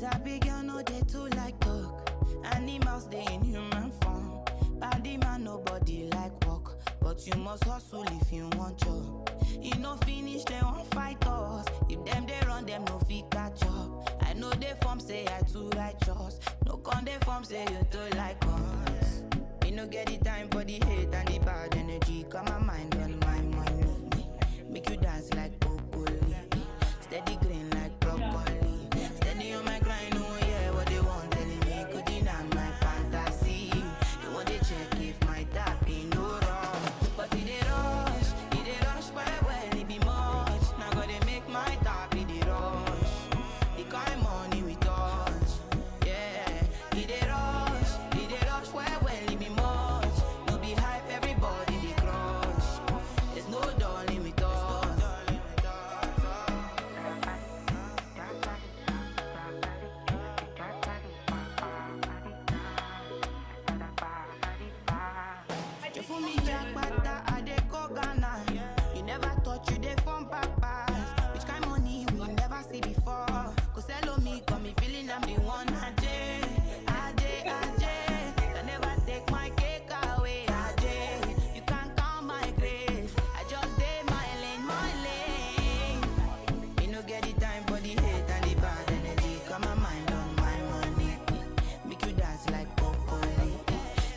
Sabi girl no they too like talk. Animals they in human form. Body man nobody like walk, but you must hustle if you want job. You no finish they won't fight us. If them they run them no fit catch up. I know they form say I too righteous. No con they form say you too like us. Me no get the time for the hate and the bad energy. Got my mind on my money. Make you dance like broccoli. Steady green like broccoli. Steady on my grind, oh yeah, what they want telling me. Could deny my fantasy. They want to check if my tap ain't no wrong. But it they rush well, it be much. Now gotta make my tap, it they rush. The kind money we touch, yeah. It they rush well, it be much. No be hype, everybody they crush. There's no darling with us. You fool me jackpata, I dey go Ghana. You never thought you dey from papas. Which kind money we never see before? Cause hello me, got me feeling I'm the one. Ajay. Can never take my cake away. Ajay, you can't count my grace. I just did my lane. Me no get the time for the hate and the bad energy. Got my mind on my money. Make you dance like broccoli.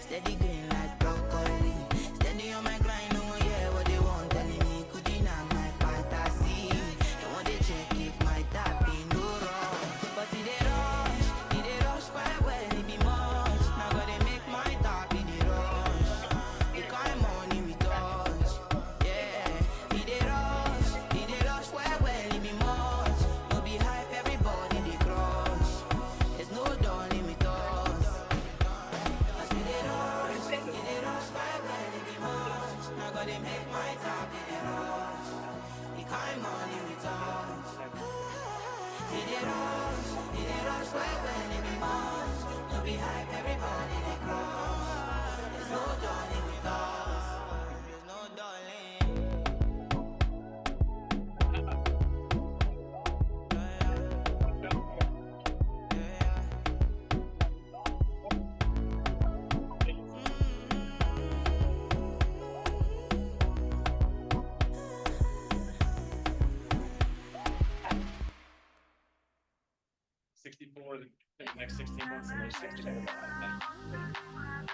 Steady green like broccoli. Steady on my grind, oh yeah, what they want telling me. Could deny my fantasy. They want to check if my tap ain't no wrong. But it they rush well, it be much. Now gotta make my tap, it they rush. The kind money we touch, yeah. It they rush well, it be much. No be hype, everybody they crush. There's no darling with us. As it they rush well, it be much. Now gotta make my tap, it they rush. The kind money we touch. It they rush well, it be much. No be hype, everybody they crush. There's no darling with us. There's no darling. The next 16 months, and there's 64.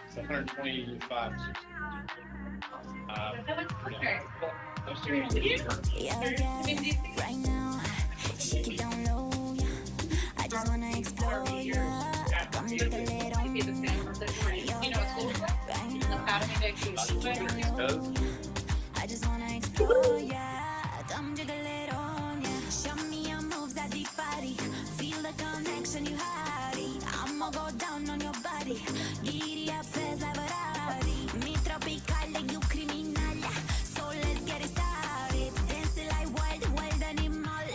It's 125. Right now, shake it down low, yeah. I just wanna explore, yeah. Come take a little, right now, I just wanna explore, yeah. Come take a little, yeah. Show me your moves at the party. Feel the connection you had. I'ma go down on your body. Giddy up fast like Ferrari. Mi tropical, you criminal. So let's get it started. Dancing like wild animal.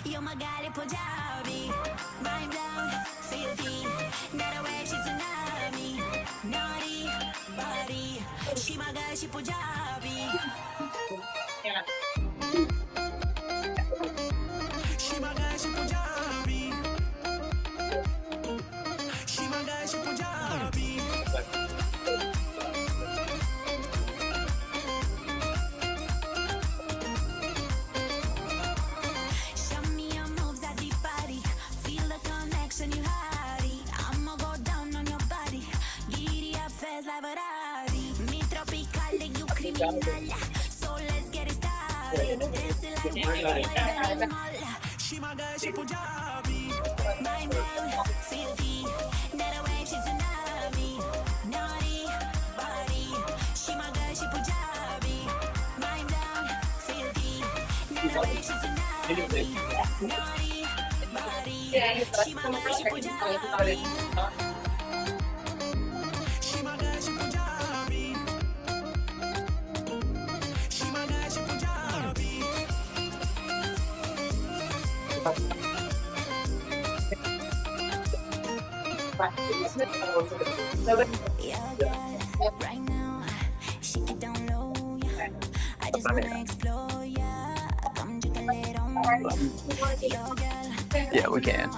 Yo, my God, Punjabi. Mind blown, filthy. That way she's tsunami. Naughty, body. She my girl, she Punjabi. She my girl, she Punjabi. She my girl, she Punjabi. Show me your moves at the party. Feel the connection you had. I'ma go down on your body. Giddy up fast like Ferrari. Mi tropical, you criminal. So let's get it started. Dancing like wild animal. She my girl, she Punjabi. Mind blown, filthy. That way she's tsunami. Naughty, body. She my girl, she Punjabi. Mind blown, filthy. That way she's tsunami. Naughty, body. She my girl, she Punjabi. She my girl, she Punjabi. She my girl, she Punjabi. Yeah, girl, right now, shake it down low, yeah. I just wanna explore, yeah. Come take a little, yeah, girl. Yeah, we can.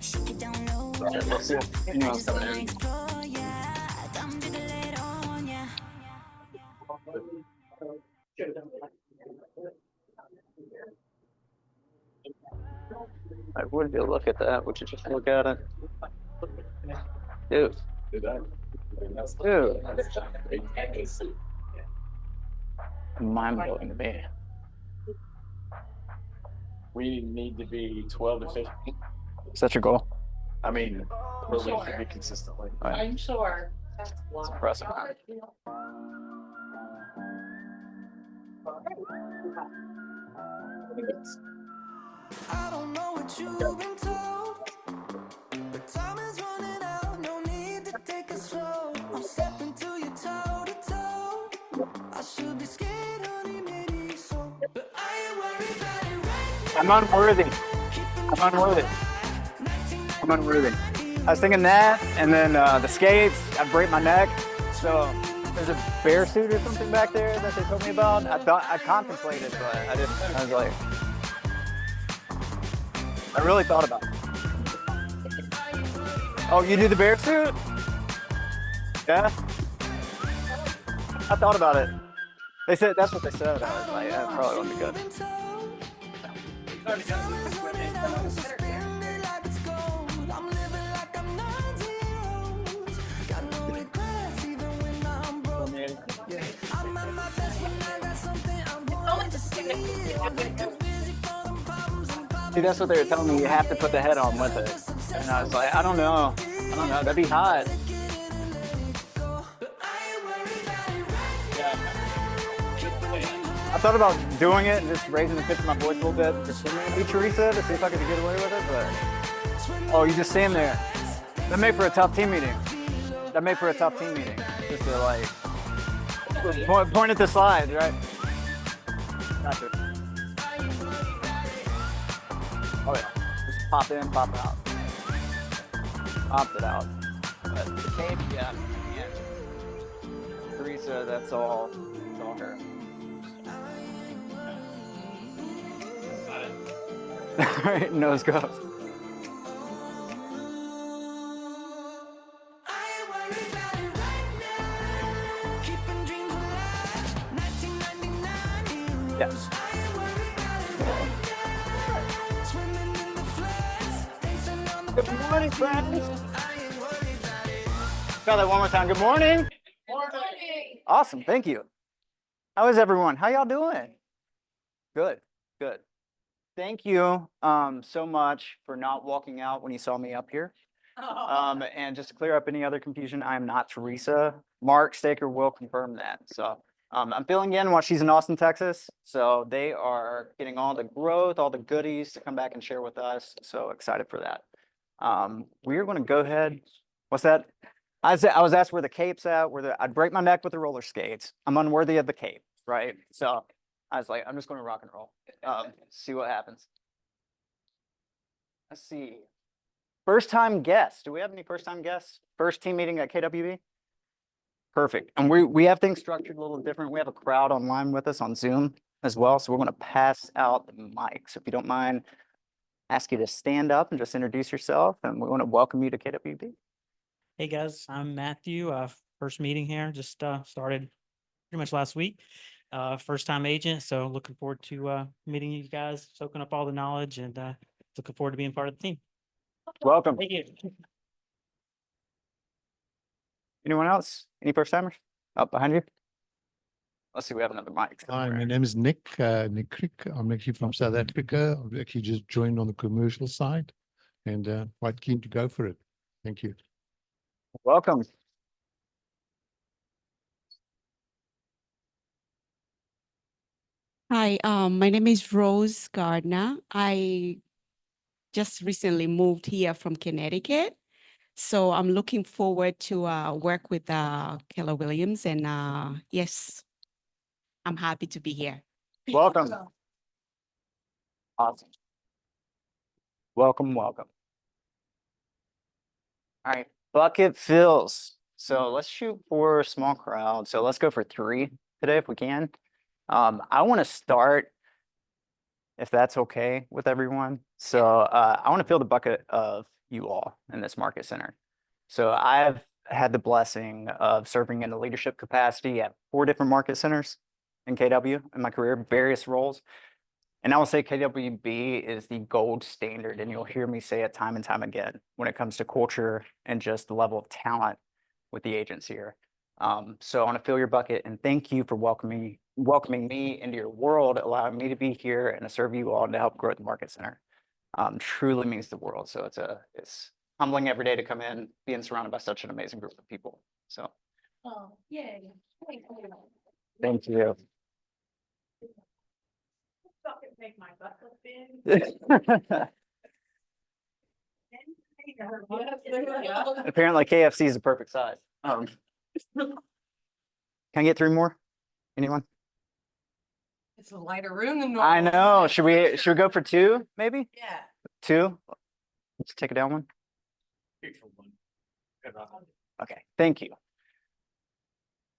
Shake it down Let's see if anyone else got it. explore, yeah. Come jiggle it on, yeah. I would you look at that? Would you just look at it? Dude. Dude. Mind blowing to me. We need to be 12 to 15. Is that your goal? I mean, really to be consistently. I'm sure. It's impressive. I don't know what you've been told, but time is running out. No need to take it slow. I'm stepping to you toe to toe. I should be scared, honey, maybe so, but I ain't worried about it right I'm unworthy. I'm unworthy. I'm unworthy. I was thinking that, and then the skates, I'd break my neck. So there's a bear suit or something back there that they told me about. I contemplated, but I didn't. I was like, I really thought about it. Oh, you do the bear suit? Yeah. I thought about it. They said that's what they said. I was like, yeah, it probably wouldn't be good. Time is running out, so spend it like it's gold. I'm living like I'm 90 got no regrets even when I'm broke. Yeah, I'm at my best when I got something I'm going to see. I'm too busy for them problems and problems. See, that's what they were telling me. You have to put the head on with it. And I was like, I don't know. I don't know. That'd be hot. I thought about doing it and just raising the pitch of my voice a little bit, just singing to be Teresa to see if I could get away with it, but oh, you just stand there. That made for a tough team meeting. That made for a tough team meeting. Just to like point at the slide, right? Gotcha. Oh yeah. Just pop in, pop out. Popped it out. But the cape, yeah. Teresa, that's all her. Alright, nose goes. Yes. Good morning, friends. Try that one more time. Good morning. Morning. Awesome. Thank you. How is everyone? How y'all doing? Good. Good. Thank you so much for not walking out when you saw me up here. And just to clear up any other confusion, I am not Teresa. Mark Staker will confirm that. So I'm filling in while she's in Austin, Texas. So they are getting all the growth, all the goodies to come back and share with us. So excited for that. We're going to go ahead. What's that? I was asked where the cape's at, I'd break my neck with the roller skates. I'm unworthy of the cape, right? So I was like, I'm just going to rock and roll. See what happens. Let's see. First time guests. Do we have any first time guests? First team meeting at KWB? Perfect. And we have things structured a little different. We have a crowd online with us on Zoom as well. So we're going to pass out the mics. If you don't mind, ask you to stand up and just introduce yourself. And we want to welcome you to KWB. Hey guys, I'm Matthew. First meeting here, just started pretty much last week. First time agent, so looking forward to meeting you guys, soaking up all the knowledge, and looking forward to being part of the team. Welcome. Thank you. Anyone else? Any first timers? Up behind you? Let's see, we have another mic. Hi, my name is Nick Crick. I'm actually from South Africa. I've actually just joined on the commercial side and quite keen to go for it. Thank you. Welcome. Hi, my name is Rose Gardner. I just recently moved here from Connecticut. So I'm looking forward to work with Keller Williams, and yes, I'm happy to be here. Welcome. Awesome. Welcome, welcome. All right, bucket fills. So let's shoot for a small crowd. So let's go for 3 today if we can. I want to start if that's okay with everyone. So I want to fill the bucket of you all in this market center. So I've had the blessing of serving in a leadership capacity at 4 different market centers in KW in my career, various roles. And I will say KWB is the gold standard, and you'll hear me say it time and time again when it comes to culture and just the level of talent with the agents here. So I want to fill your bucket and thank you for welcoming me into your world, allowing me to be here and to serve you all and to help grow the market center. Truly means the world. So it's humbling every day to come in, being surrounded by such an amazing group of people. So Oh, yay. thank you. Make my bucket bin. Apparently KFC is the perfect size. Can I get 3 more? Anyone? It's a lighter room than normal. I know. Should we go for 2, maybe? Yeah. 2? Let's take it down one. Pick for one. Good enough. Okay, thank you.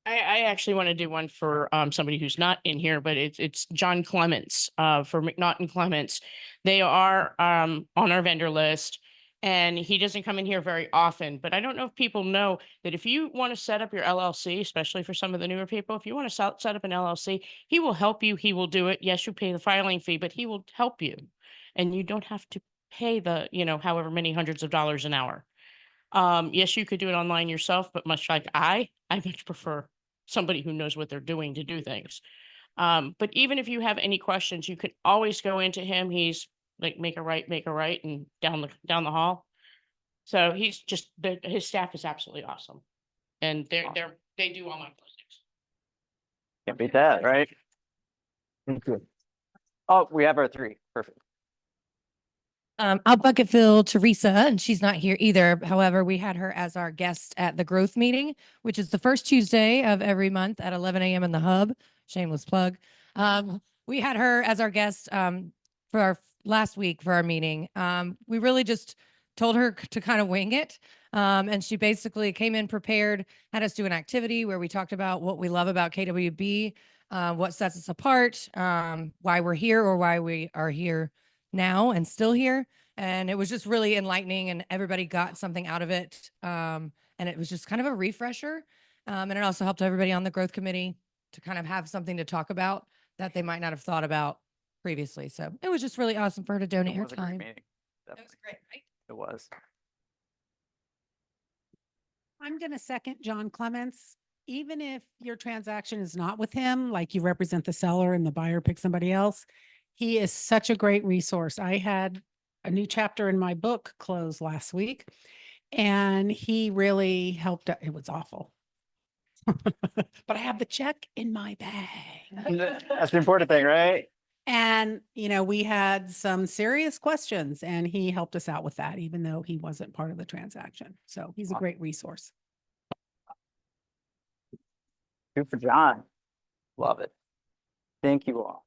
I actually want to do one for somebody who's not in here, but it's John Clements for McNaught and Clements. They are on our vendor list, and he doesn't come in here very often. But I don't know if people know that if you want to set up your LLC, especially for some of the newer people, if you want to set up an LLC, he will help you. He will do it. Yes, you pay the filing fee, but he will help you, and you don't have to pay the however many hundreds of dollars an hour. Yes, you could do it online yourself, but much like I much prefer somebody who knows what they're doing to do things. But even if you have any questions, you can always go into him. He's like, make a right, and down the hall. So he's just, his staff is absolutely awesome. And they do all my closings. Can't beat that, right? Thank you. Oh, we have our 3. Perfect. I'll bucket fill Teresa, and she's not here either. However, we had her as our guest at the growth meeting, which is the first Tuesday of every month at 11 a.m. in the hub. Shameless plug. We had her as our guest for our last week for our meeting. We really just told her to kind of wing it. And she basically came in prepared, had us do an activity where we talked about what we love about KWB, what sets us apart, why we're here or why we are here now and still here. And it was just really enlightening, and everybody got something out of it. And it was just kind of a refresher. And it also helped everybody on the growth committee to kind of have something to talk about that they might not have thought about previously. So it was just really awesome for her to donate It her was a great time. meeting. That was great, right? It was. I'm going to second John Clements. Even if your transaction is not with him, like you represent the seller and the buyer picks somebody else, he is such a great resource. I had a new chapter in my book close last week, and he really helped. It was awful. But I have the check in my bag. That's the important thing, right? And, we had some serious questions, and he helped us out with that, even though he wasn't part of the transaction. So he's a great resource. 2 for John. Love it. Thank you all.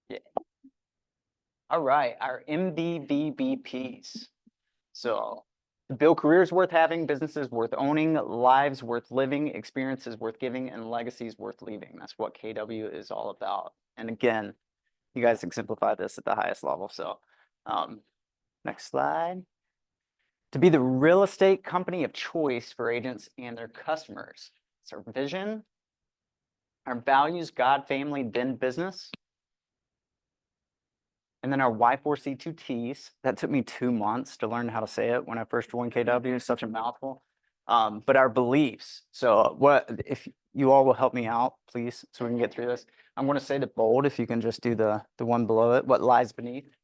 Yeah. All right, our MVVBPs. So to build careers worth having, businesses worth owning, lives worth living, experiences worth giving, and legacies worth leaving. That's what KW is all about. And again, you guys exemplify this at the highest level. So next slide. To be the real estate company of choice for agents and their customers. It's our vision, our values, God, family, then business. And then our Y4C2Ts. That took me 2 months to learn how to say it when I first joined KW. It's such a mouthful. But our beliefs. So what if you all will help me out, please, so we can get through this. I'm going to say the bold, if you can just do the one below it, what lies beneath.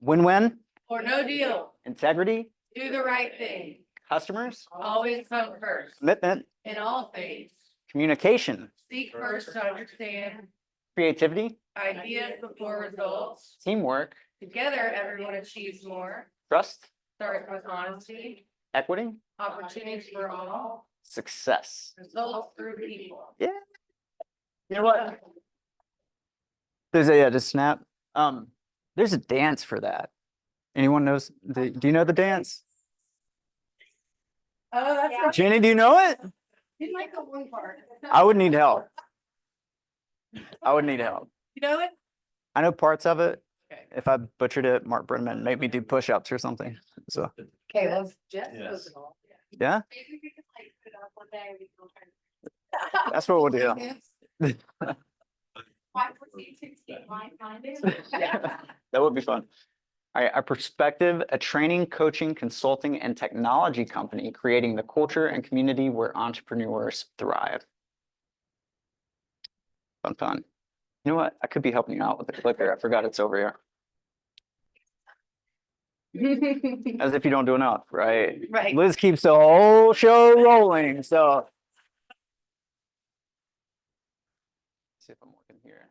Win-win. Or no deal. Integrity. Do the right thing. Customers. Always come first. Commitment. In all things. Communication. Seek first to understand. Creativity. Ideas before results. Teamwork. Together, everyone achieves more. Trust. Starts with honesty. Equity. Opportunities for all. Success. Results through people. Yeah. You know what? There's a, just snap. There's a dance for that. Anyone knows? Do you know the dance? Oh, that's right. Jenny, do you know it? You like the one part. I would need help. I would need help. You know it? I know parts of it. Okay. If I butchered it, Mark Brenneman made me do push-ups or something. So, Okay, let's. Yes. yeah, Maybe we can like put it up one day. We can try to- that's what we'll do. Why proceed 16, why find it? That would be fun. All right, our Perspective, a training, coaching, consulting, and technology company creating the culture and community where entrepreneurs thrive. Fun, fun. You know what? I could be helping you out with the clicker. I forgot it's over here. As if you don't do enough, right? Right. Liz keeps the whole show rolling, so. See if I'm working here.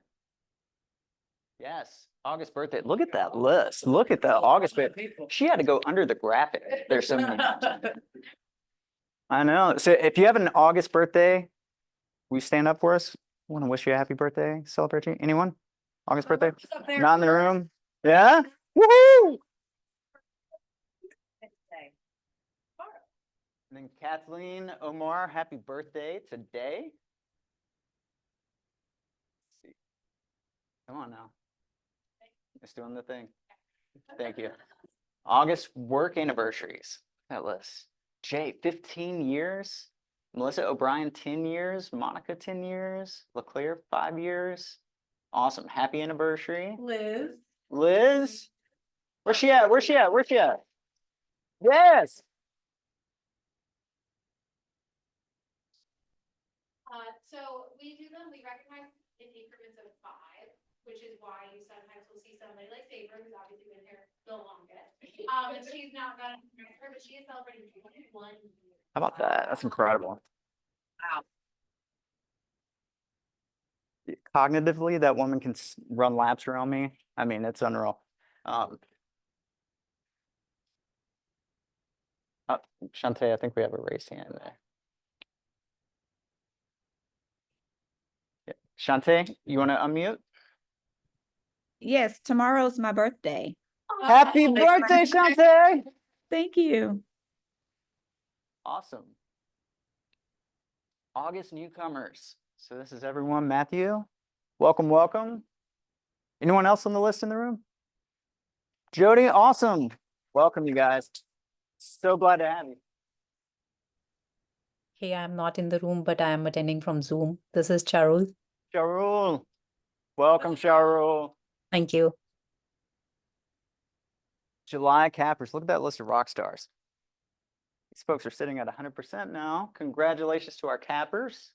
Yes, August birthday. Look at that list. Look at the August birthday. She had to go under the graphic. There's so many. I know. So if you have an August birthday, will you stand up for us? Want to wish you a happy birthday, celebrate you? Anyone? August birthday? Not in the room? Yeah? Woohoo! And then Kathleen Omar, happy birthday today. Let's see. Come on now. It's doing the thing. Thank you. August work anniversaries. That list. Jay, 15 years. Melissa O'Brien, 10 years. Monica, 10 years. LeClaire, 5 years. Awesome. Happy anniversary. Liz. Liz? Where's she at? Where's she at? Where's she at? Yes. So we do them, we recognize in increments of 5, which is why you sometimes will see somebody like Saber, who's obviously been here the longest. And she's not gonna, but she is celebrating 21 years. How about that? That's incredible. Wow. Cognitively, that woman can run laps around me. I mean, it's unreal. Shantae, I think we have a raised hand there. Yeah. Shantae, you want to unmute? Yes, tomorrow's my birthday. Happy birthday, Shantae! Thank you. Awesome. August newcomers. So this is everyone. Matthew, welcome, welcome. Anyone else on the list in the room? Jody, awesome. Welcome, you guys. So glad to have you. Hey, I'm not in the room, but I am attending from Zoom. This is Charul. Sharul. Welcome, Sharul. Thank you. July cappers. Look at that list of rock stars. These folks are sitting at 100% now. Congratulations to our cappers.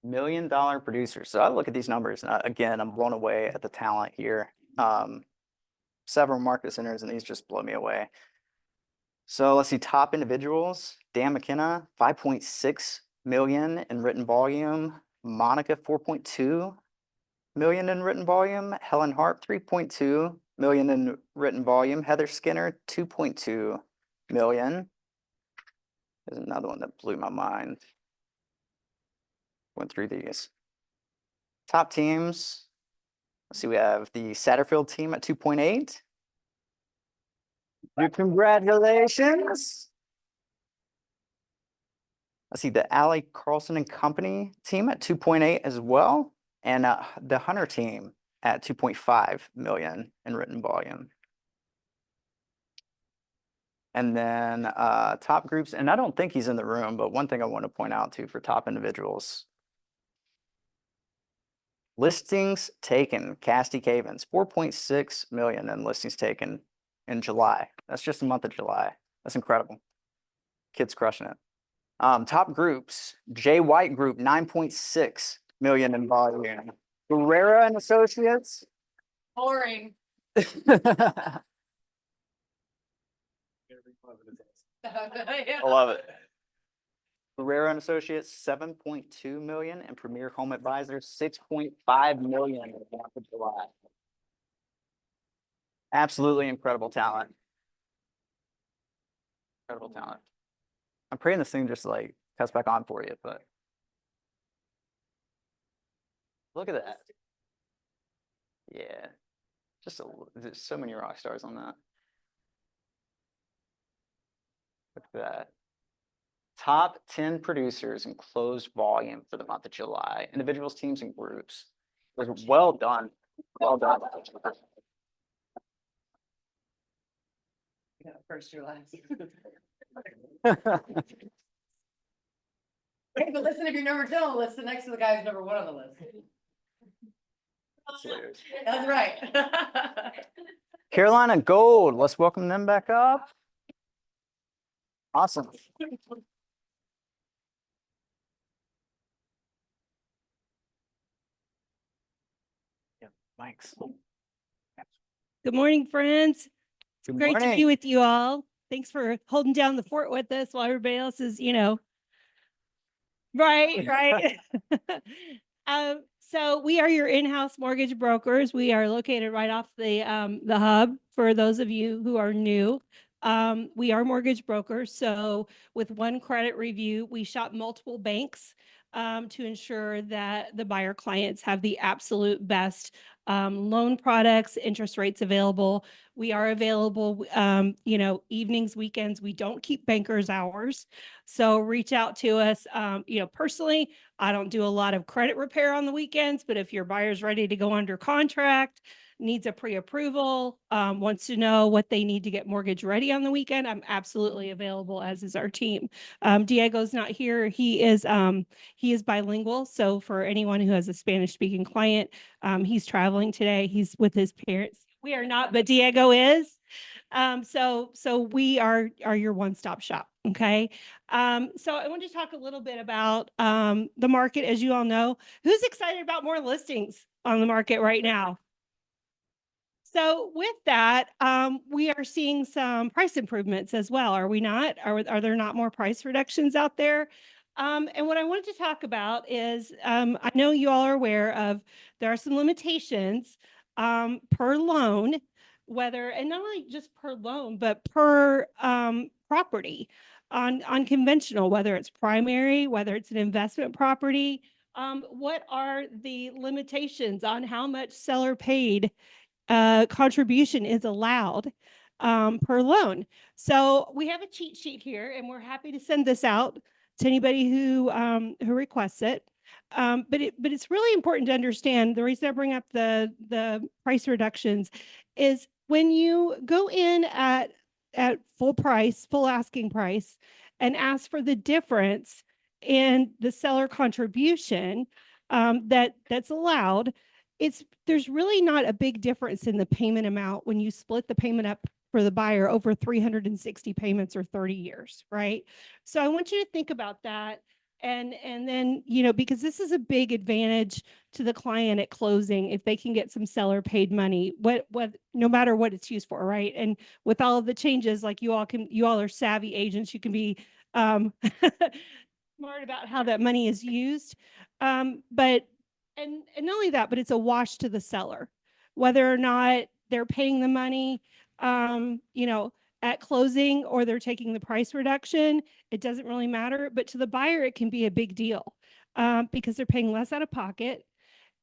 $1 million producers. So I look at these numbers, and again, I'm blown away at the talent here. Several market centers, and these just blow me away. So let's see, top individuals. Dan McKenna, 5.6 million in written volume. Monica, 4.2 million in written volume. Helen Hart, 3.2 million in written volume. Heather Skinner, 2.2 million. There's another one that blew my mind. Went through these. Top teams. Let's see, we have the Satterfield team at 2.8. Congratulations. Let's see, the Allie Carlson and Company team at 2.8 as well. And the Hunter team at 2.5 million in written volume. And then top groups, and I don't think he's in the room, but one thing I want to point out too for top individuals. Listings taken, Casty Cavens, 4.6 million in listings taken in July. That's just the month of July. That's incredible. Kids crushing it. Top groups, Jay White Group, 9.6 million in volume. Guerrera and Associates. Boring. I love it. Guerrera and Associates, 7.2 million, and Premier Home Advisors, 6.5 million in the month of July. Absolutely incredible talent. Incredible talent. I'm praying this thing just like cuts back on for you, but look at that. Yeah, there's so many rock stars on that. Look at that. Top 10 producers in closed volume for the month of July, individuals, teams, and groups. It was well done. Well done. First, your last. Hey, but listen, if you're number 2 on the list, the next to the guy who's number 1 on the list. That's right. Carolina Gold, let's welcome them back up. Awesome. Yeah, thanks. Good morning, friends. It's Good great to morning. be with you all. Thanks for holding down the fort with us while everybody else is, right. So we are your in-house mortgage brokers. We are located right off the hub. For those of you who are new, we are mortgage brokers. So with one credit review, we shop multiple banks to ensure that the buyer clients have the absolute best loan products, interest rates available. We are available, evenings, weekends. We don't keep bankers hours. So reach out to us. Personally, I don't do a lot of credit repair on the weekends, but if your buyer's ready to go under contract, needs a pre-approval, wants to know what they need to get mortgage ready on the weekend, I'm absolutely available, as is our team. Diego's not here. He is bilingual. So for anyone who has a Spanish speaking client, he's traveling today. He's with his parents. We are not, but Diego is. So we are your one-stop shop. Okay. So I want to talk a little bit about the market. As you all know, who's excited about more listings on the market right now? So with that, we are seeing some price improvements as well. Are we not? Are there not more price reductions out there? And what I wanted to talk about is, I know you all are aware of, there are some limitations per loan, and not only just per loan, but per property on conventional, whether it's primary, whether it's an investment property. What are the limitations on how much seller paid contribution is allowed per loan? So we have a cheat sheet here, and we're happy to send this out to anybody who requests it. But it's really important to understand, the reason I bring up the price reductions is when you go in at full price, full asking price, and ask for the difference in the seller contribution that's allowed, there's really not a big difference in the payment amount when you split the payment up for the buyer over 360 payments or 30 years, right? So I want you to think about that. And then, because this is a big advantage to the client at closing, if they can get some seller paid money, no matter what it's used for, right? And with all of the changes, like you all are savvy agents, you can be smart about how that money is used. But not only that, but it's a wash to the seller, whether or not they're paying the money, at closing, or they're taking the price reduction. It doesn't really matter, but to the buyer, it can be a big deal because they're paying less out of pocket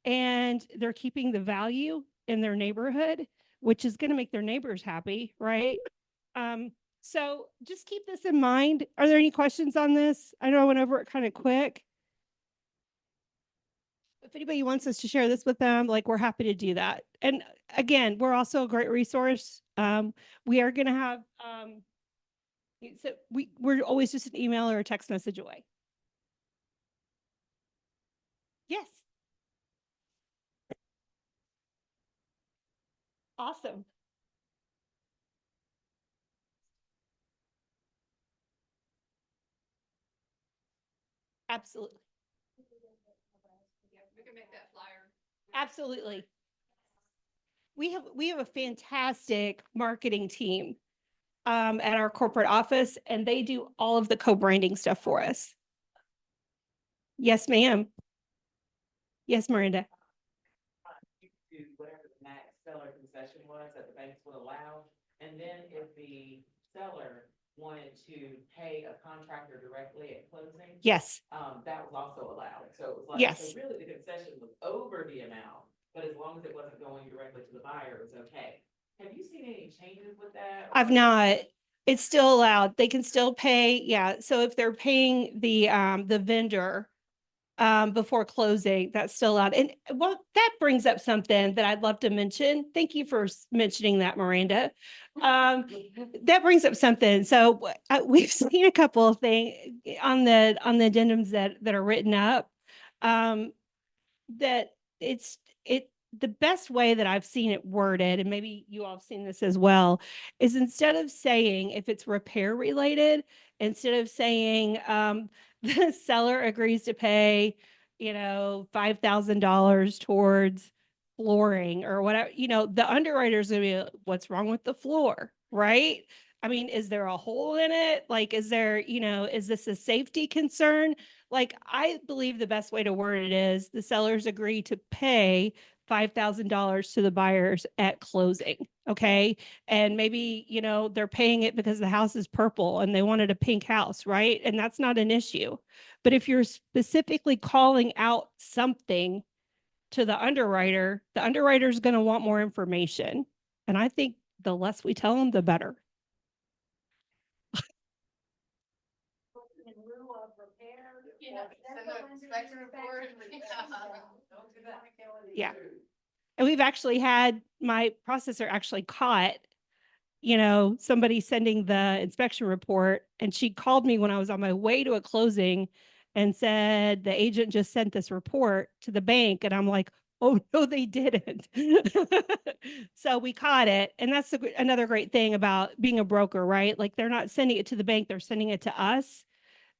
and they're keeping the value in their neighborhood, which is going to make their neighbors happy, right? So just keep this in mind. Are there any questions on this? I know I went over it kind of quick. If anybody wants us to share this with them, we're happy to do that. And again, we're also a great resource. We are going to have, so we're always just an email or a text message away. Yes. Awesome. Absolutely. We can make that flyer. Absolutely. We have a fantastic marketing team at our corporate office, and they do all of the co-branding stuff for us. Yes, ma'am. Yes, Miranda. Do whatever the max seller concession was that the banks would allow, and then if the seller wanted to pay a contractor directly at closing. Yes. That was also allowed. So it was like, Yes. so really the concession was over the amount, but as long as it wasn't going directly to the buyer, it was okay. Have you seen any changes with that? I've not. It's still allowed. They can still pay, yeah. So if they're paying the vendor before closing, that's still allowed. And well, that brings up something that I'd love to mention. Thank you for mentioning that, Miranda. That brings up something. So we've seen a couple of things on the addendums that are written up. That the best way that I've seen it worded, and maybe you all have seen this as well, is instead of saying if it's repair related, instead of saying the seller agrees to pay, $5,000 towards flooring or whatever, the underwriter's gonna be, what's wrong with the floor, right? I mean, is there a hole in it? Like, is there, is this a safety concern? Like, I believe the best way to word it is the sellers agree to pay $5,000 to the buyers at closing. Okay. And maybe, they're paying it because the house is purple and they wanted a pink house, right? And that's not an issue. But if you're specifically calling out something to the underwriter is going to want more information. And I think the less we tell them, the better. Yeah. And we've actually had my processor actually caught, somebody sending the inspection report, and she called me when I was on my way to a closing and said, the agent just sent this report to the bank. And I'm like, oh, no, they didn't. So we caught it. And that's another great thing about being a broker, right? Like, they're not sending it to the bank, they're sending it to us.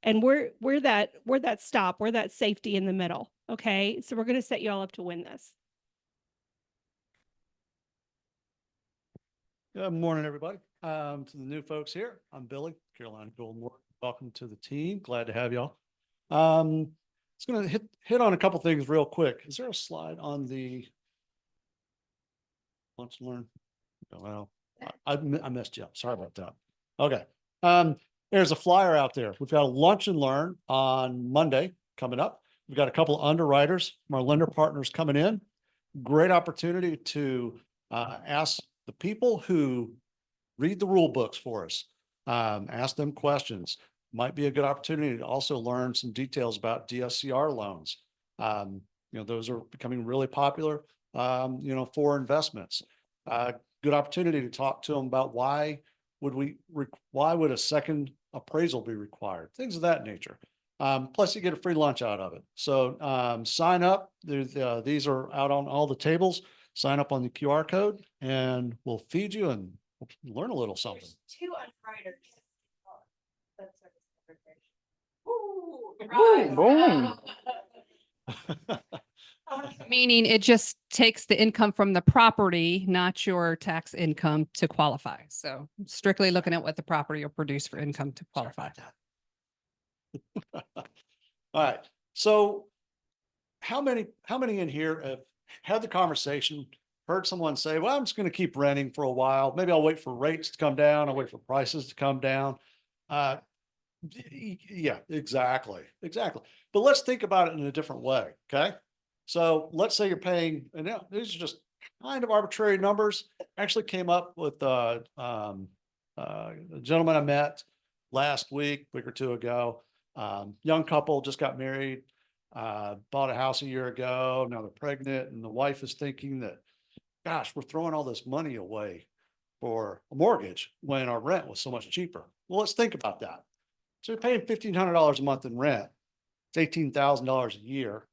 And we're that stop, we're that safety in the middle. Okay. So we're going to set you all up to win this. Good morning, everybody. To the new folks here, I'm Billy, Carolina Goldmore. Welcome to the team. Glad to have y'all. It's going to hit on a couple things real quick. Is there a slide on the lunch and learn? Oh, well, I missed you up. Sorry about that. Okay. There's a flyer out there. We've got a lunch and learn on Monday coming up. We've got a couple of underwriters from our lender partners coming in. Great opportunity to ask the people who read the rule books for us, ask them questions. Might be a good opportunity to also learn some details about DSCR loans. Those are becoming really popular, for investments. Good opportunity to talk to them about why would a second appraisal be required? Things of that nature. Plus you get a free lunch out of it. So sign up. These are out on all the tables. Sign up on the QR code and we'll feed you and learn a little something. There's 2 underwriters. Boom. Meaning it just takes the income from the property, not your tax income to qualify. So strictly looking at what the property will produce for income to qualify. All right. So how many in here have had the conversation, heard someone say, well, I'm just going to keep renting for a while. Maybe I'll wait for rates to come down. I'll wait for prices to come down. Yeah, exactly. But let's think about it in a different way. Okay. So let's say you're paying, and now these are just kind of arbitrary numbers. Actually came up with a gentleman I met last week or two ago. Young couple just got married, bought a house a year ago. Now they're pregnant and the wife is thinking that, gosh, we're throwing all this money away for a mortgage when our rent was so much cheaper. Well, let's think about that. So you're paying $1,500 a month in rent. It's $18,000 a year.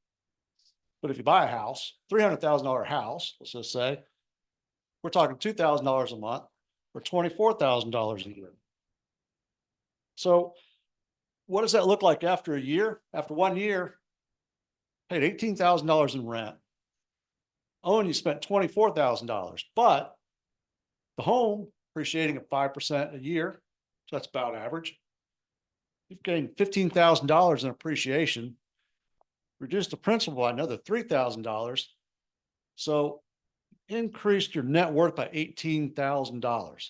But if you buy a house, $300,000 house, let's just say, we're talking $2,000 a month or $24,000 a year. So what does that look like after a year? After 1 year, paid $18,000 in rent. Oh, and you spent $24,000, but the home appreciating at 5% a year. So that's about average. You've gained $15,000 in appreciation, reduced the principal by another $3,000. So increased your net worth by $18,000.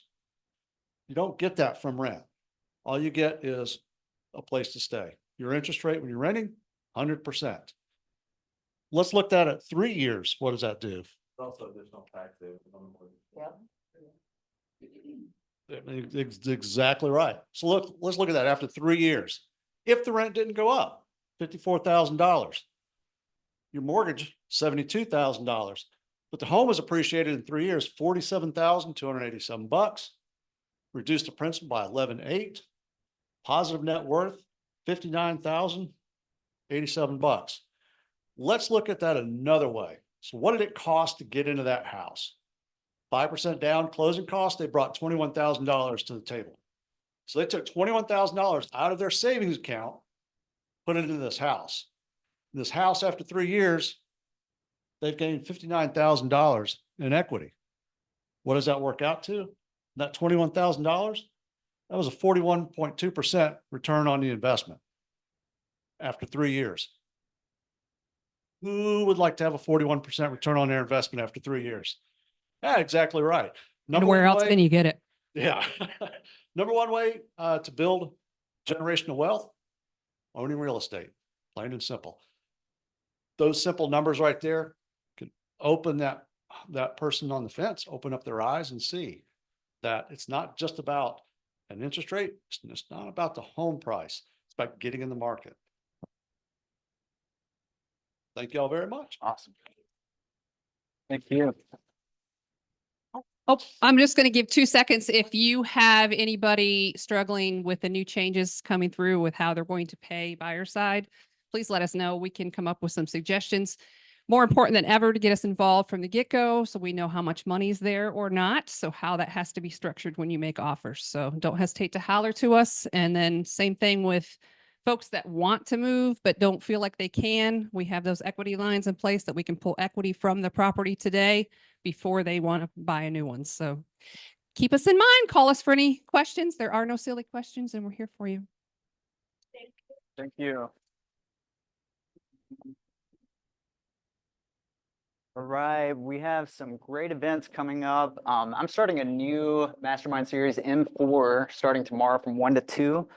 You don't get that from rent. All you get is a place to stay. Your interest rate when you're renting, 100%. Let's look at it 3 years. What does that do? Also additional taxes on the mortgage. Yep. Exactly right. So let's look at that after 3 years. If the rent didn't go up, $54,000. Your mortgage, $72,000. But the home was appreciated in 3 years, $47,287. Reduced the principal by 11,800. Positive net worth, $59,087. Let's look at that another way. So what did it cost to get into that house? 5% down closing costs, they brought $21,000 to the table. So they took $21,000 out of their savings account, put it into this house. This house, after 3 years, they've gained $59,000 in equity. What does that work out to? That $21,000, that was a 41.2% return on the investment after 3 years. Who would like to have a 41% return on their investment after 3 years? Yeah, exactly right. And where else can you get it? Yeah. Number one way to build generational wealth, owning real estate, plain and simple. Those simple numbers right there can open that person on the fence, open up their eyes and see that it's not just about an interest rate. It's not about the home price. It's about getting in the market. Thank you all very much. Awesome. Thank you. Oh, I'm just going to give 2 seconds. If you have anybody struggling with the new changes coming through with how they're going to pay buyer side, please let us know. We can come up with some suggestions. More important than ever to get us involved from the get-go so we know how much money is there or not. So how that has to be structured when you make offers. So don't hesitate to holler to us. And then same thing with folks that want to move but don't feel like they can. We have those equity lines in place that we can pull equity from the property today before they want to buy a new one. So keep us in mind. Call us for any questions. There are no silly questions and we're here for you. Thank you. All right, we have some great events coming up. I'm starting a new mastermind series, M4, starting tomorrow from 1 to 2.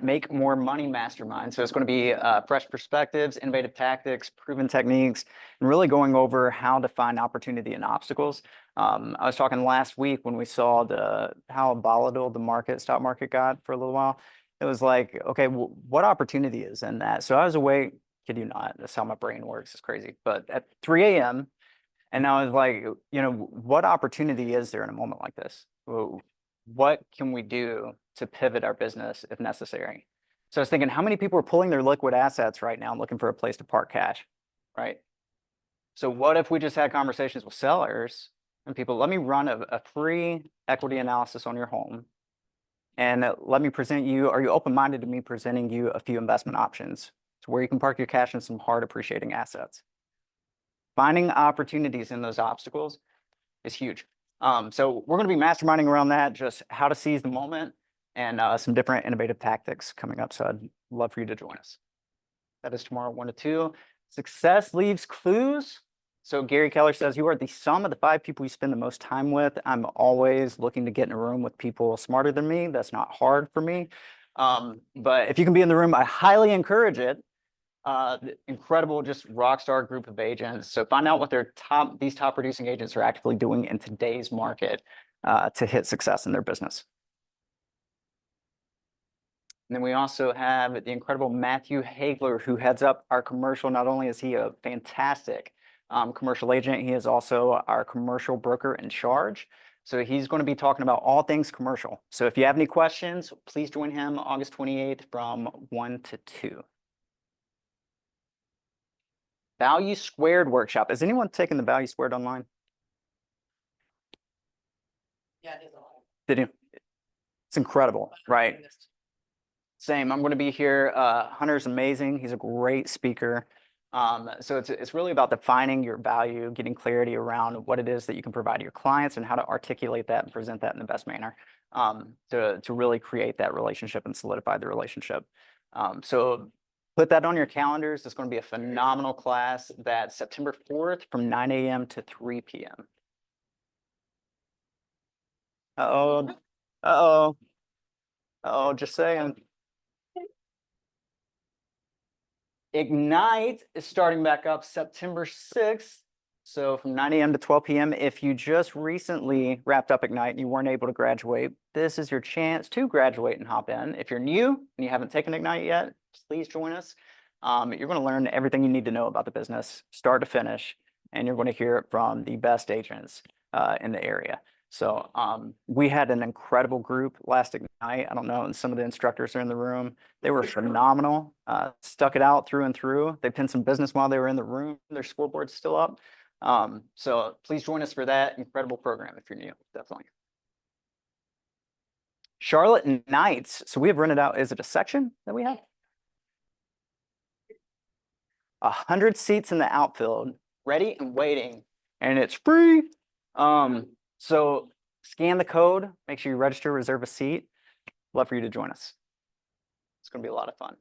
Make More Money Mastermind. So it's going to be fresh perspectives, innovative tactics, proven techniques, and really going over how to find opportunity and obstacles. I was talking last week when we saw how volatile the stock market got for a little while. It was like, okay, what opportunity is in that? So I was awake, kid you not, that's how my brain works, it's crazy. But at 3 a.m., and I was like, what opportunity is there in a moment like this? What can we do to pivot our business if necessary? So I was thinking, how many people are pulling their liquid assets right now looking for a place to park cash, right? So what if we just had conversations with sellers and people, let me run a free equity analysis on your home. And let me present you, are you open-minded to me presenting you a few investment options to where you can park your cash in some hard appreciating assets? Finding opportunities in those obstacles is huge. So we're going to be masterminding around that, just how to seize the moment and some different innovative tactics coming up. So I'd love for you to join us. That is tomorrow, 1 to 2. Success leaves clues. So Gary Keller says, you are the sum of the 5 people you spend the most time with. I'm always looking to get in a room with people smarter than me. That's not hard for me. But if you can be in the room, I highly encourage it. Incredible, just rock star group of agents. So find out what these top producing agents are actively doing in today's market to hit success in their business. And then we also have the incredible Matthew Hagler, who heads up our commercial. Not only is he a fantastic commercial agent, he is also our commercial broker in charge. So he's going to be talking about all things commercial. So if you have any questions, please join him August 28th from 1 to 2. Value Squared workshop. Has anyone taken the Value Squared online? Yeah, it is all. Did you? It's incredible, right? Same. I'm going to be here. Hunter's amazing. He's a great speaker. So it's really about defining your value, getting clarity around what it is that you can provide to your clients and how to articulate that and present that in the best manner to really create that relationship and solidify the relationship. So put that on your calendars. It's going to be a phenomenal class. That's September 4th from 9 a.m. to 3 p.m. Uh-oh. Uh-oh. Uh-oh, just saying. Ignite is starting back up September 6th. So from 9 a.m. to 12 p.m., if you just recently wrapped up Ignite and you weren't able to graduate, this is your chance to graduate and hop in. If you're new and you haven't taken Ignite yet, please join us. You're going to learn everything you need to know about the business, start to finish, and you're going to hear it from the best agents in the area. So we had an incredible group last Ignite. I don't know, and some of the instructors are in the room. They were phenomenal, stuck it out through and through. They pinned some business while they were in the room. Their scoreboard's still up. So please join us for that incredible program if you're new, definitely. Charlotte Knights. So we have rented out, is it a section that we have? 100 seats in the outfield, ready and waiting, and it's free. So scan the code, make sure you register, reserve a seat. Love for you to join us. It's going to be a lot of fun.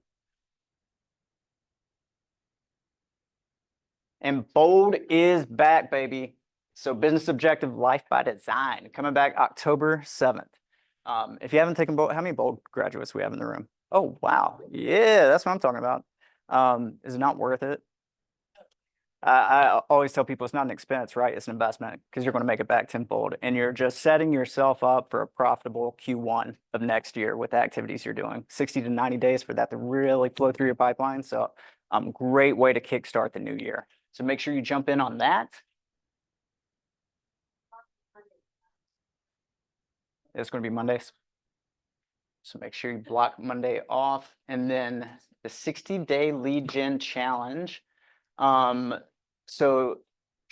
And Bold is back, baby. So Business Objective Life by Design coming back October 7th. If you haven't taken Bold, how many Bold graduates we have in the room? Oh, wow. Yeah, that's what I'm talking about. Is it not worth it? I always tell people it's not an expense, right? It's an investment because you're going to make it back tenfold, and you're just setting yourself up for a profitable Q1 of next year with the activities you're doing. 60 to 90 days for that to really flow through your pipeline. So great way to kickstart the new year. So make sure you jump in on that. It's going to be Mondays. So make sure you block Monday off. And then the 60-day lead gen challenge. So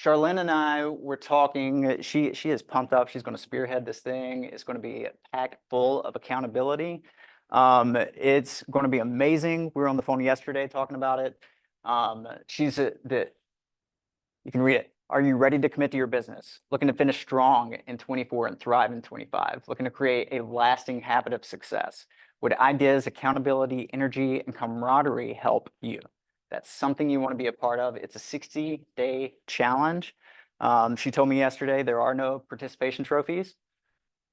Charlene and I were talking, she is pumped up. She's going to spearhead this thing. It's going to be packed full of accountability. It's going to be amazing. We were on the phone yesterday talking about it. You can read it. Are you ready to commit to your business? Looking to finish strong in 24 and thrive in 25. Looking to create a lasting habit of success. Would ideas, accountability, energy, and camaraderie help you? That's something you want to be a part of. It's a 60-day challenge. She told me yesterday there are no participation trophies.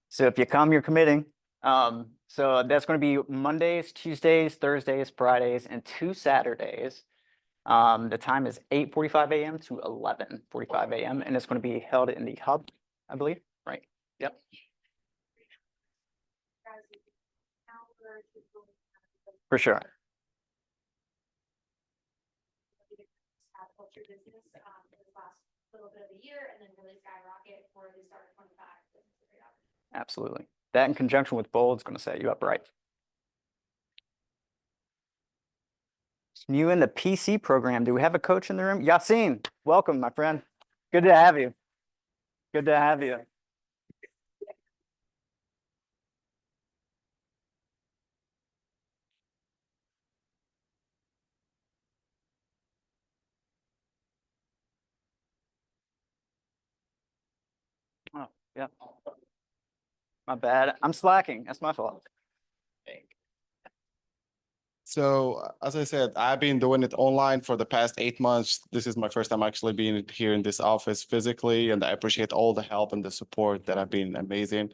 So if you come, you're committing. So that's going to be Mondays, Tuesdays, Thursdays, Fridays, and 2 Saturdays. The time is 8:45 a.m. to 11:45 a.m. and it's going to be held in the hub, I believe. Right. Yep. For sure. Your business for this last little bit of a year and then really skyrocket for the start of 25. Absolutely. That in conjunction with Bold is going to set you up right. You in the PC program. Do we have a coach in the room? Yassine, welcome, my friend. Good to have you. Good to have you. Oh, yeah. My bad. I'm slacking. That's my fault. So as I said, I've been doing it online for the past 8 months. This is my first time actually being here in this office physically, and I appreciate all the help and the support that have been amazing.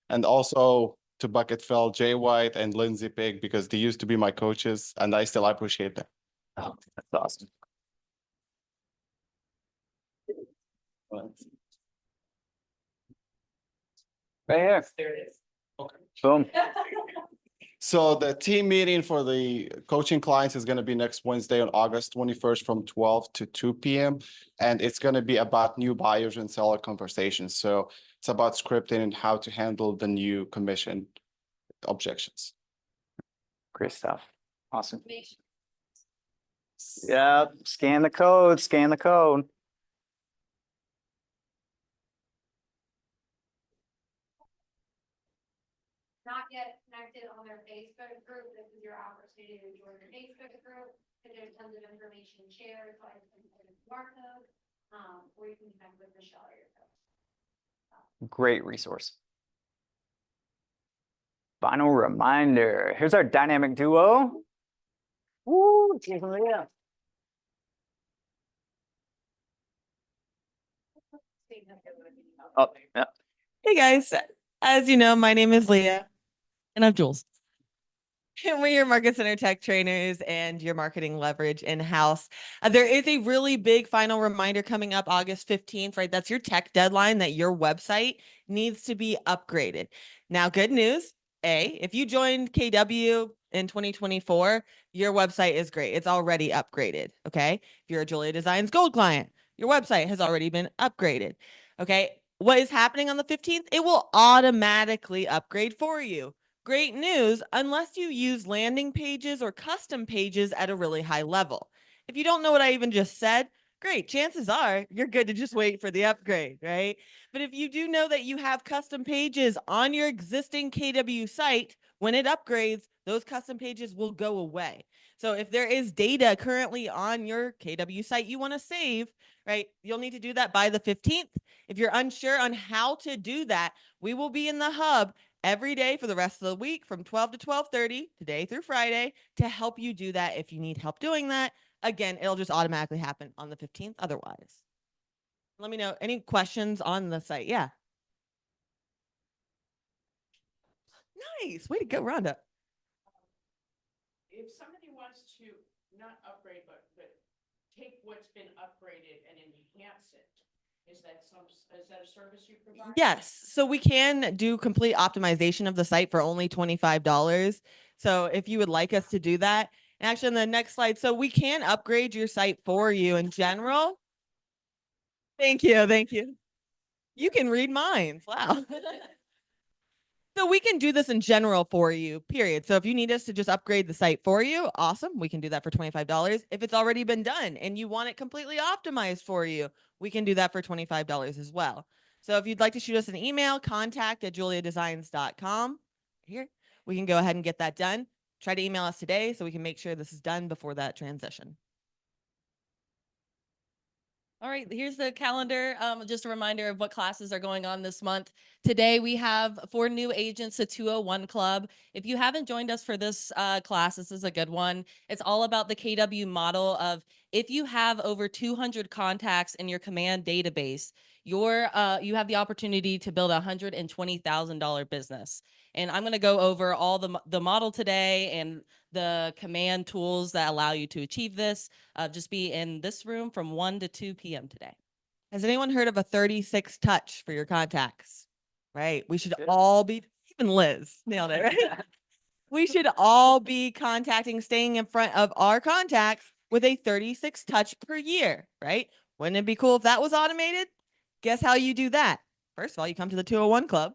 And also to Bucket Phil, Jay White, and Lindsay Pig, because they used to be my coaches, and I still appreciate them. Oh, that's awesome. Right here. There it is. Okay. Boom. So the team meeting for the coaching clients is going to be next Wednesday on August 21st from 12 to 2 p.m. And it's going to be about new buyers and seller conversations. So it's about scripting and how to handle the new commission objections. Great stuff. Awesome. Yep. Scan the code. Scan the code. Not yet connected on their Facebook group, this is your opportunity to join the Facebook group, because there's tons of information shared, so I can put a QR code, or you can connect with Michelle or your coach. Great resource. Final reminder. Here's our dynamic duo. Woo, yeah. Oh, yeah. Hey guys, as you know, my name is Leah and I'm Jules. We're your Market Center Tech trainers and your marketing leverage in-house. There is a really big final reminder coming up August 15th, right? That's your tech deadline that your website needs to be upgraded. Now, good news, if you joined KW in 2024, your website is great. It's already upgraded, okay? If you're a Julia Designs Gold client, your website has already been upgraded, okay? What is happening on the 15th? It will automatically upgrade for you. Great news, unless you use landing pages or custom pages at a really high level. If you don't know what I even just said, great, chances are you're good to just wait for the upgrade, right? But if you do know that you have custom pages on your existing KW site, when it upgrades, those custom pages will go away. So if there is data currently on your KW site you want to save, right, you'll need to do that by the 15th. If you're unsure on how to do that, we will be in the hub every day for the rest of the week from 12 to 12:30, today through Friday, to help you do that if you need help doing that. Again, it'll just automatically happen on the 15th otherwise. Let me know any questions on the site. Yeah. Nice. Way to go, Rhonda. If somebody wants to not upgrade, but take what's been upgraded and enhance it, is that a service you provide? Yes. So we can do complete optimization of the site for only $25. So if you would like us to do that, and actually on the next slide, so we can upgrade your site for you in general. Thank you. Thank you. You can read minds. Wow. So we can do this in general for you, period. So if you need us to just upgrade the site for you, awesome. We can do that for $25. If it's already been done and you want it completely optimized for you, we can do that for $25 as well. So if you'd like to shoot us an email, contact@juliadesigns.com. Here, we can go ahead and get that done. Try to email us today so we can make sure this is done before that transition. All right, here's the calendar. Just a reminder of what classes are going on this month. Today we have for new agents, a 201 club. If you haven't joined us for this class, this is a good one. It's all about the KW model of if you have over 200 contacts in your command database, you have the opportunity to build a $120,000 business. And I'm going to go over all the model today and the command tools that allow you to achieve this. Just be in this room from 1 to 2 p.m. today. Has anyone heard of a 36 touch for your contacts? Right. We should all be, even Liz nailed it, right? We should all be staying in front of our contacts with a 36 touch per year, right? Wouldn't it be cool if that was automated? Guess how you do that? First of all, you come to the 201 Club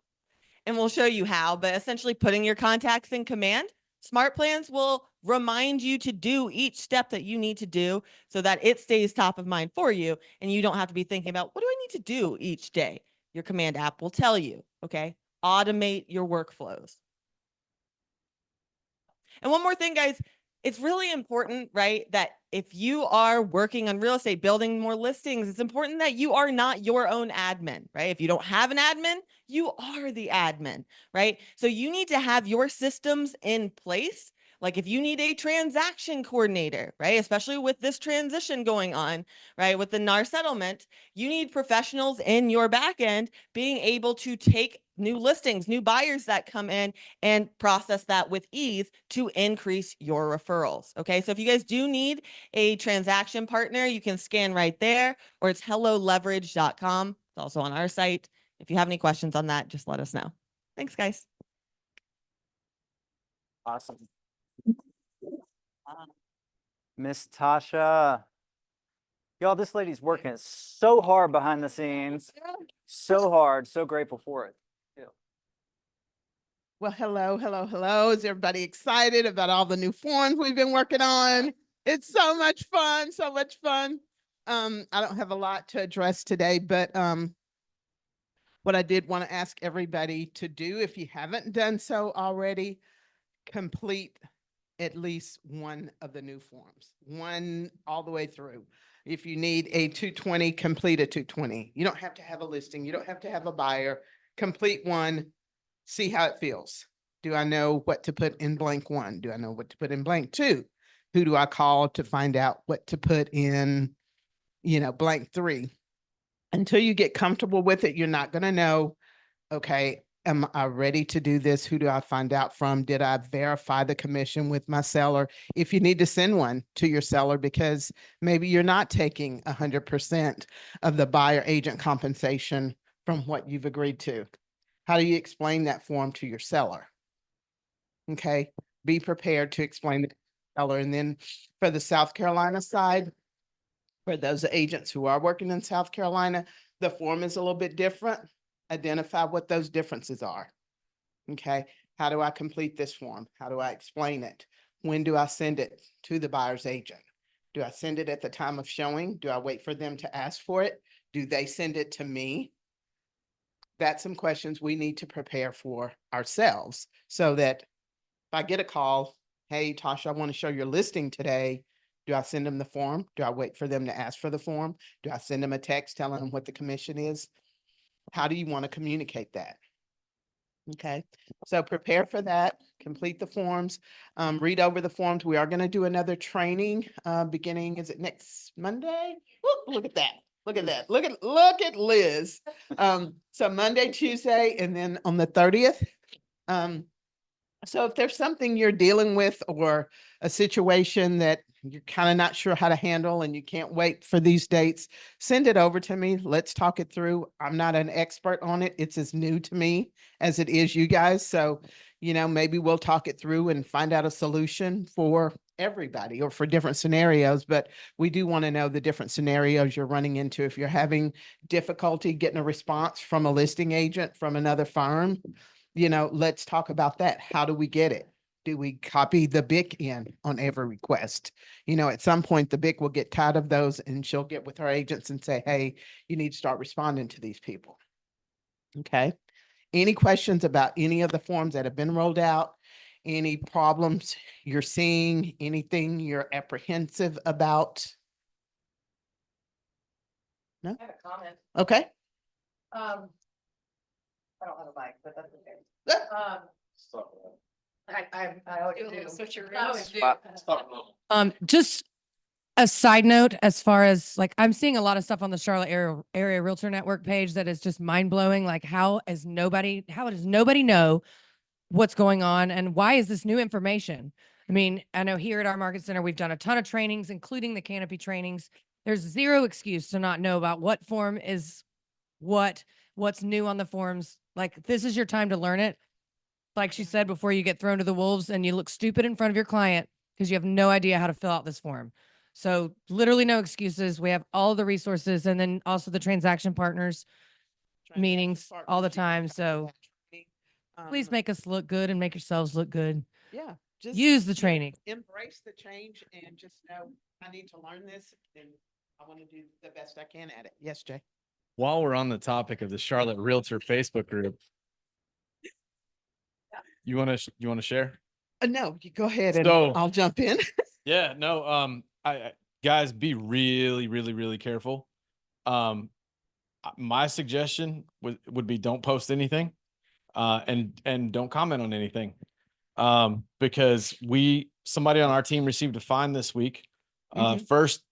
and we'll show you how, but essentially putting your contacts in command, Smart Plans will remind you to do each step that you need to do so that it stays top of mind for you and you don't have to be thinking about what do I need to do each day? Your command app will tell you, okay? Automate your workflows. And one more thing, guys, it's really important, right, that if you are working on real estate, building more listings, it's important that you are not your own admin, right? If you don't have an admin, you are the admin, right? So you need to have your systems in place. Like if you need a transaction coordinator, right? Especially with this transition going on, right? With the NAR settlement, you need professionals in your back end being able to take new listings, new buyers that come in and process that with ease to increase your referrals. Okay. So if you guys do need a transaction partner, you can scan right there, or it's helloleverage.com. It's also on our site. If you have any questions on that, just let us know. Thanks, guys. Awesome. Miss Tasha. Y'all, this lady's working so hard behind the scenes. So hard. So grateful for it. Well, hello. Is everybody excited about all the new forms we've been working on? It's so much fun, so much fun. I don't have a lot to address today, but what I did want to ask everybody to do, if you haven't done so already, complete at least one of the new forms, one all the way through. If you need a 220, complete a 220. You don't have to have a listing. You don't have to have a buyer. Complete one. See how it feels. Do I know what to put in blank 1? Do I know what to put in blank 2? Who do I call to find out what to put in, blank 3? Until you get comfortable with it, you're not going to know, okay, Am I ready to do this? Who do I find out from? Did I verify the commission with my seller? If you need to send one to your seller because maybe you're not taking 100% of the buyer agent compensation from what you've agreed to. How do you explain that form to your seller? Okay, be prepared to explain the seller. And then for the South Carolina side, for those agents who are working in South Carolina, the form is a little bit different. Identify what those differences are. Okay, how do I complete this form? How do I explain it? When do I send it to the buyer's agent? Do I send it at the time of showing? Do I wait for them to ask for it? Do they send it to me? That's some questions we need to prepare for ourselves so that if I get a call, hey, Tasha, I want to show your listing today. Do I send them the form? Do I wait for them to ask for the form? Do I send them a text telling them what the commission is? How do you want to communicate that? Okay, so prepare for that, complete the forms, read over the forms. We are going to do another training beginning, is it next Monday? Woo, look at that. Look at that. Look at Liz. So Monday, Tuesday, and then on the 30th. So if there's something you're dealing with or a situation that you're kind of not sure how to handle and you can't wait for these dates, send it over to me. Let's talk it through. I'm not an expert on it. It's as new to me as it is you guys. So, you know, maybe we'll talk it through and find out a solution for everybody or for different scenarios. But we do want to know the different scenarios you're running into. If you're having difficulty getting a response from a listing agent from another firm, you know, let's talk about that. How do we get it? Do we copy the BIC in on every request? You know, at some point, the BIC will get tired of those and she'll get with her agents and say, hey, you need to start responding to these people. Okay. Any questions about any of the forms that have been rolled out? Any problems you're seeing? Anything you're apprehensive about? No? I have a comment. Okay. I don't have a mic, but that's okay. I always do. Just a side note, as far as like, I'm seeing a lot of stuff on the Charlotte area Realtor Network page that is just mind blowing. Like, how does nobody know what's going on and why is this new information? I mean, I know here at our market center, we've done a ton of trainings, including the canopy trainings. There's zero excuse to not know about what form is what's new on the forms. Like, this is your time to learn it. Like she said, before you get thrown to the wolves and you look stupid in front of your client because you have no idea how to fill out this form. So literally no excuses. We have all the resources and then also the transaction partners meetings all the time. So please make us look good and make yourselves look good. Yeah. Just Use the training. Embrace the change and just know I need to learn this and I want to do the best I can at it. Yes, Jay. While we're on the topic of the Charlotte Realtor Facebook group, you want to share? No, you go ahead and So- I'll jump in. Yeah, no, I guys, be really, really, really careful. My suggestion would be don't post anything, and don't comment on anything. Because somebody on our team received a fine this week. First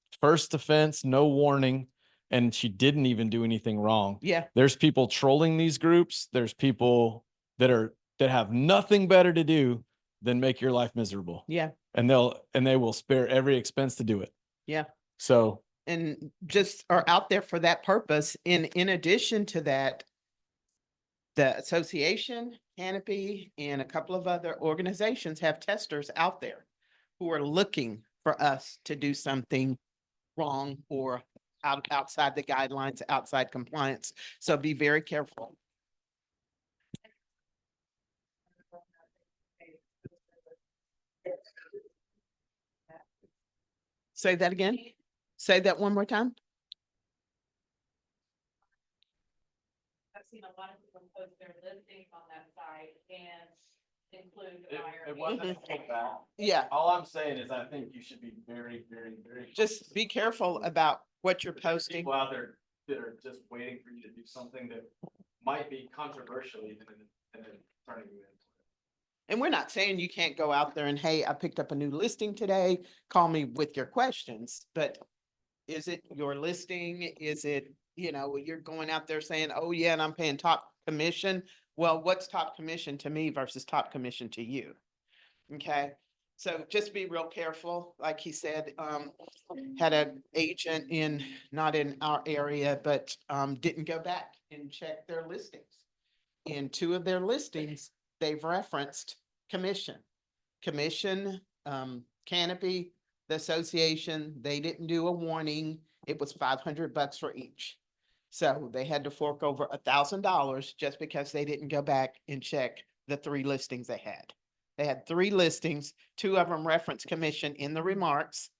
offense, no warning, and she didn't even do anything wrong. Yeah. There's people trolling these groups. There's people that have nothing better to do than make your life miserable. Yeah. And they will spare every expense to do it. Yeah. So, And just are out there for that purpose. In addition to that, the association, Canopy, and a couple of other organizations have testers out there who are looking for us to do something wrong or outside the guidelines, outside compliance. So be very careful. Say that again. Say that one more time. I've seen a lot of people post their listing on that site and include the buyer. Yeah. All I'm saying is I think you should be very, very, very. Just be careful about what you're posting. People out there that are just waiting for you to do something that might be controversial even and then turning you into. And we're not saying you can't go out there and, hey, I picked up a new listing today, call me with your questions, but is it your listing? Is it, you know, you're going out there saying, oh yeah, and I'm paying top commission. Well, what's top commission to me versus top commission to you? Okay, so just be real careful. Like he said, had an agent in, not in our area, but didn't go back and check their listings. In 2 of their listings, they've referenced commission. Commission, Canopy, the association, they didn't do a warning. It was $500 for each. So they had to fork over $1,000 just because they didn't go back and check the 3 listings they had. They had 3 listings, 2 of them referenced commission in the remarks.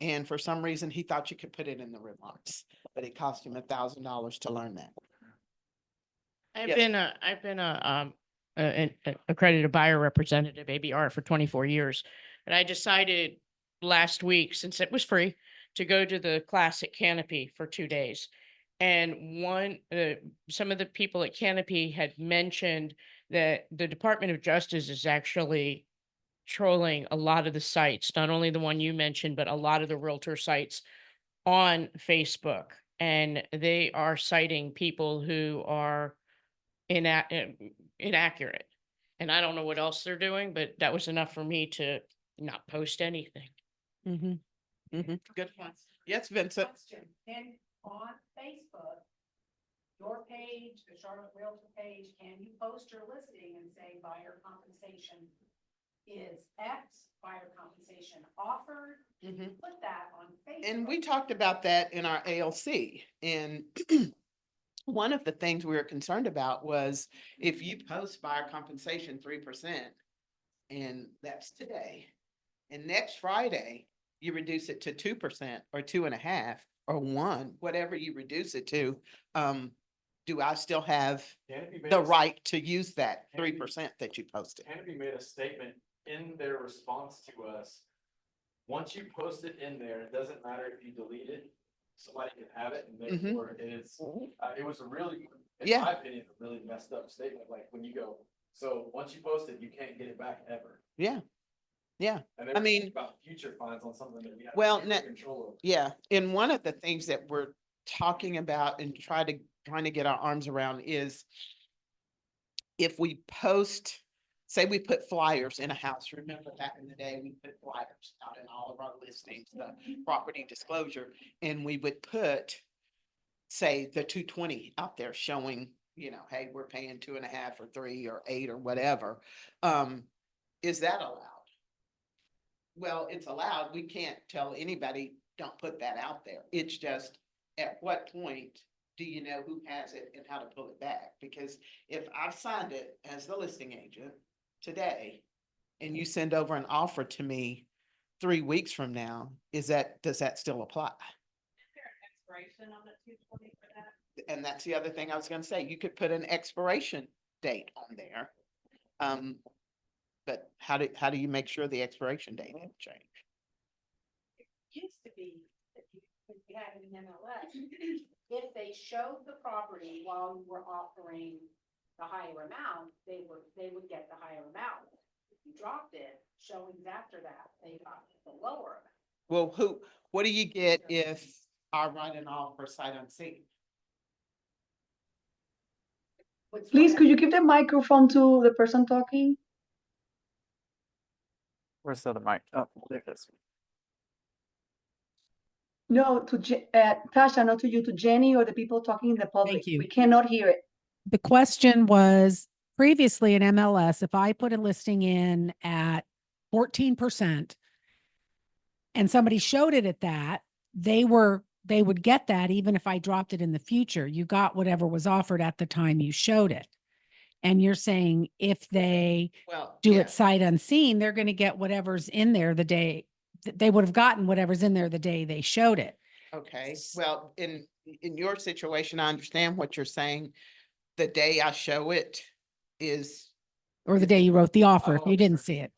And for some reason, he thought you could put it in the remarks, but it cost him $1,000 to learn that. I've Yes. been an accredited buyer representative, ABR, for 24 years. And I decided last week, since it was free, to go to the class at Canopy for 2 days. And some of the people at Canopy had mentioned that the Department of Justice is actually trolling a lot of the sites, not only the one you mentioned, but a lot of the realtor sites on Facebook. And they are citing people who are inaccurate. And I don't know what else they're doing, but that was enough for me to not post anything. Good point. Yes, Vincent. And on Facebook, your page, the Charlotte Realtor page, can you post your listing and say buyer compensation is X, buyer compensation offered? Can you put that on Facebook? And we talked about that in our ALC, and one of the things we were concerned about was if you post buyer compensation 3%, and that's today, and next Friday, you reduce it to 2% or 2.5% or 1%, whatever you reduce it to, do I still have the right to use that 3% that you posted? Canopy made a statement in their response to us. Once you post it in there, it doesn't matter if you delete it, somebody can have it, and therefore it was a really, in my opinion, a really messed up statement. Like when you go, so once you post it, you can't get it back ever. Yeah. Yeah. And I mean, about future fines on something that we have well, no control over. yeah, and one of the things that we're talking about and trying to get our arms around is if we post, say we put flyers in a house, remember back in the day, we put flyers out in all of our listings, the property disclosure, and we would put, say, the 220 out there showing, you know, hey, we're paying 2.5 or 3 or 8 or whatever. Is that allowed? Well, it's allowed. We can't tell anybody, don't put that out there. It's just, at what point do you know who has it and how to pull it back? Because if I've signed it as the listing agent today, and you send over an offer to me 3 weeks from now, does that still apply? Is there an expiration on the 220 for that? And that's the other thing I was gonna say. You could put an expiration date on there. But how do you make sure the expiration date won't change? It used to be that if you had an MLS, if they showed the property while you were offering the higher amount, they would get the higher amount. If you dropped it, showings after that, they got the lower amount. Well, what do you get if I write an offer sight unseen? Please, could you give the microphone to the person talking? Where's the other mic? Oh, there it is. No, to Tasha, not to you, to Jenny or the people talking in the public. you. We cannot hear it. The question was previously in MLS, if I put a listing in at 14% and somebody showed it at that, they would get that even if I dropped it in the future. You got whatever was offered at the time you showed it. And you're saying if they do it sight unseen, they're going to get whatever's in there the day they would have gotten whatever's in there the day they showed it. Okay, well, in your situation, I understand what you're saying. The day I show it is, Or the day you wrote the offer, if you didn't see it.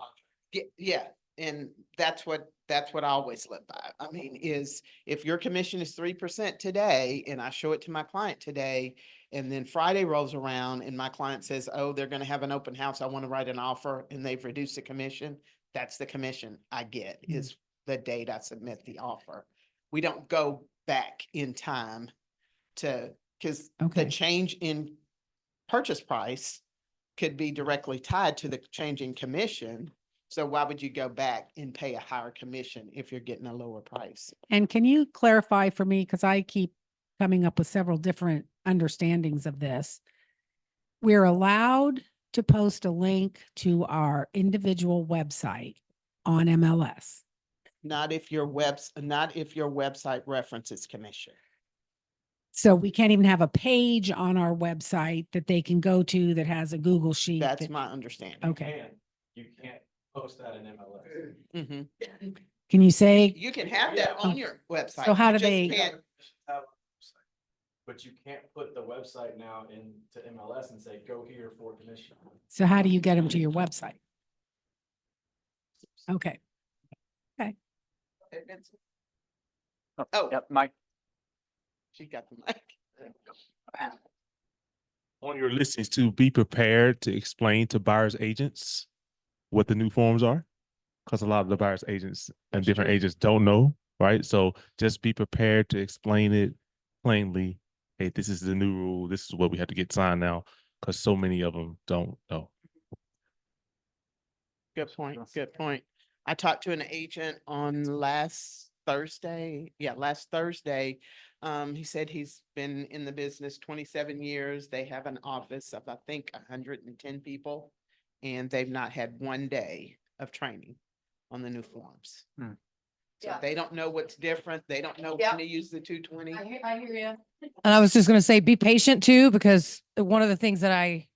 yeah, and that's what I always live by. I mean, is if your commission is 3% today and I show it to my client today, and then Friday rolls around and my client says, oh, they're going to have an open house, I want to write an offer, and they've reduced the commission, that's the commission I get, is the date I submit the offer. We don't go back in time because the change in purchase price could be directly tied to the changing commission. So why would you go back and pay a higher commission if you're getting a lower price? And can you clarify for me, because I keep coming up with several different understandings of this. We're allowed to post a link to our individual website on MLS. Not if your website references commission. So we can't even have a page on our website that they can go to that has a Google sheet. That's that- my understanding. Okay. You can't post that in MLS. Mhm. Can you say, You can have that on your website. So how you do just they- can't- But you can't put the website now into MLS and say, go here for commission. so how do you get them to your website? Okay. Oh, Yep, Mike. she got the mic. On your listings to be prepared to explain to buyer's agents what the new forms are. Because a lot of the buyer's agents and different agents don't know, right? So just be prepared to explain it plainly. Hey, this is the new rule. This is what we have to get signed now. Because so many of them don't know. Good point. Good point. I talked to an agent on last Thursday. Yeah, last Thursday. He said he's been in the business 27 years. They have an office of, I think, 110 people, and they've not had one day of training on the new forms. Hmm. So Yeah. they don't know what's different. They don't know Yeah. when to use the 220. I hear you. And I was just going to say, be patient too, because one of the things that I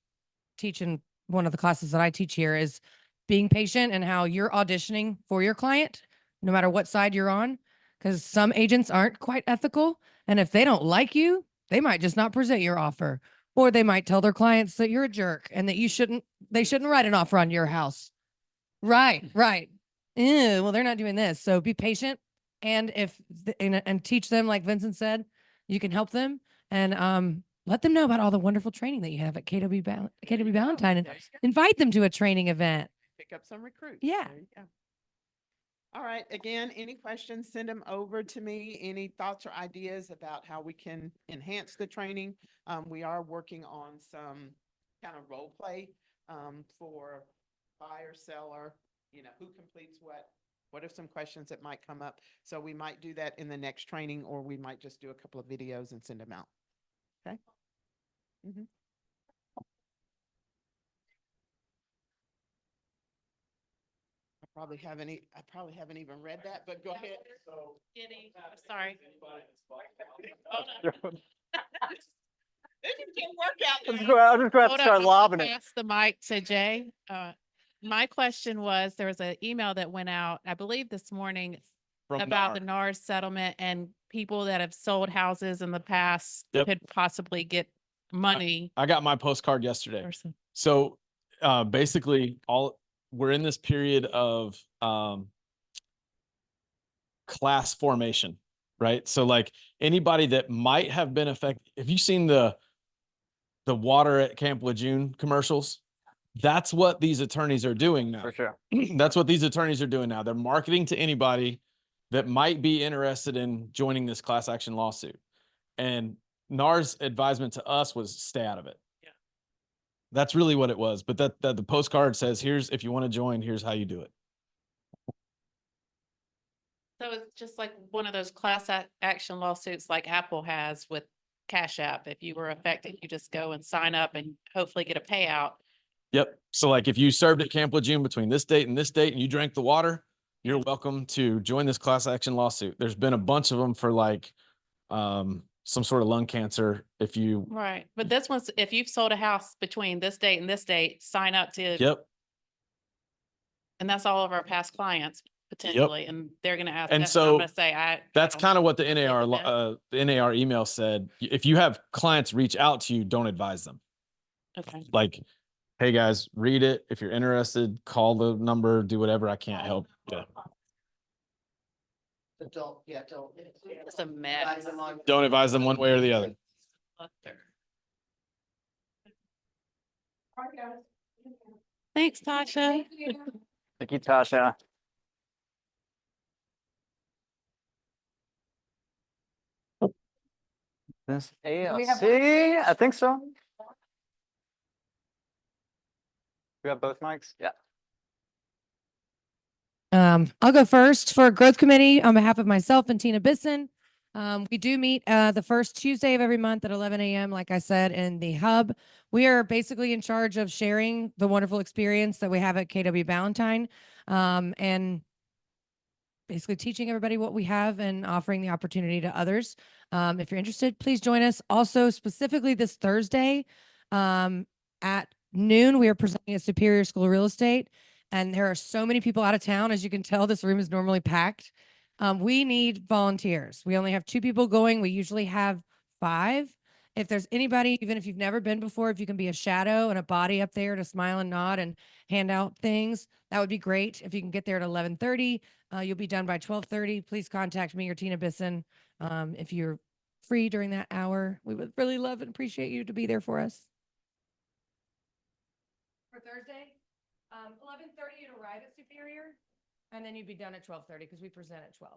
teach in one of the classes that I teach here is being patient and how you're auditioning for your client, no matter what side you're on, because some agents aren't quite ethical. And if they don't like you, they might just not present your offer, or they might tell their clients that you're a jerk and that they shouldn't write an offer on your house. Right, right. Ew, well, they're not doing this. So be patient. And and teach them, like Vincent said, you can help them and let them know about all the wonderful training that you have at KW Valentine and invite them to a training event. Pick up some recruits. Yeah. There you go. All right, again, any questions, send them over to me. Any thoughts or ideas about how we can enhance the training? We are working on some kind of role play for buyer, seller, who completes what are some questions that might come up? So we might do that in the next training, or we might just do a couple of videos and send them out. Okay? Mhm. I probably haven't even read that, but go ahead. Kitty, I'm sorry. This can work out. I'll just go out and Hold on, start I'm lobbing gonna it. pass the mic to Jay. My question was, there was an email that went out, I believe this morning, From about the NAR. NARS settlement and people that have sold houses in the past Yep. could possibly get money. I got my postcard yesterday. or some- So basically we're in this period of class formation, right? So like anybody that might have been affected, have you seen the water at Camp Lejeune commercials? That's what these attorneys are doing now. For sure. That's what these attorneys are doing now. They're marketing to anybody that might be interested in joining this class action lawsuit. And NAR's advisement to us was stay out of it. Yeah. That's really what it was. But that the postcard says, if you want to join, here's how you do it. So it's just like one of those action lawsuits like Apple has with Cash App. If you were affected, you just go and sign up and hopefully get a payout. Yep. So like if you served at Camp Lejeune between this date and this date and you drank the water, you're welcome to join this class action lawsuit. There's been a bunch of them for like some sort of lung cancer. If you Right. But this one's, if you've sold a house between this date and this date, sign up to. Yep. And that's all of our past clients potentially. And they're going to ask And us, and I'm so going to say, that's don't- kind of what the NAR email said. If you have clients reach out to you, don't advise them. Okay. Like, hey guys, read it. If you're interested, call the number, do whatever. I can't help. Yeah. Don't. It's a mess. Don't advise them one way or the other. Thanks, Tasha. Thank you, Tasha. This we have- ALC, I think so. You have both mics? Yeah. I'll go first for growth committee on behalf of myself and Tina Bisson. We do meet the first Tuesday of every month at 11 a.m. Like I said, in the hub. We are basically in charge of sharing the wonderful experience that we have at KW Valentine, and basically teaching everybody what we have and offering the opportunity to others. If you're interested, please join us. Also, specifically this Thursday at noon, we are presenting at Superior School of Real Estate. And there are so many people out of town. As you can tell, this room is normally packed. We need volunteers. We only have 2 people going. We usually have 5. If there's anybody, even if you've never been before, if you can be a shadow and a body up there to smile and nod and hand out things, that would be great. If you can get there at 11:30, you'll be done by 12:30. Please contact me or Tina Bisson if you're free during that hour. We would really love and appreciate you to be there for us. For Thursday, 11:30 you'd arrive at Superior, and then you'd be done at 12:30 because we present at 12.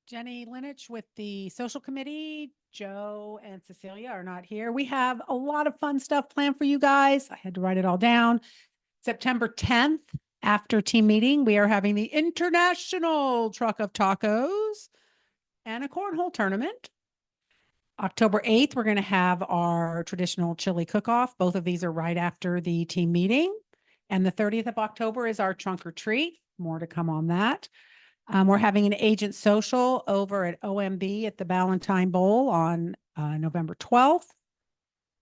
Jenny Linich with the social committee. Joe and Cecilia are not here. We have a lot of fun stuff planned for you guys. I had to write it all down. September 10th, after team meeting, we are having the International Truck of Tacos and a cornhole tournament. October 8th, we're going to have our traditional chili cook-off. Both of these are right after the team meeting. And the 30th of October is our trunk or treat. More to come on that. We're having an agent social over at OMB at the Valentine Bowl on November 12th.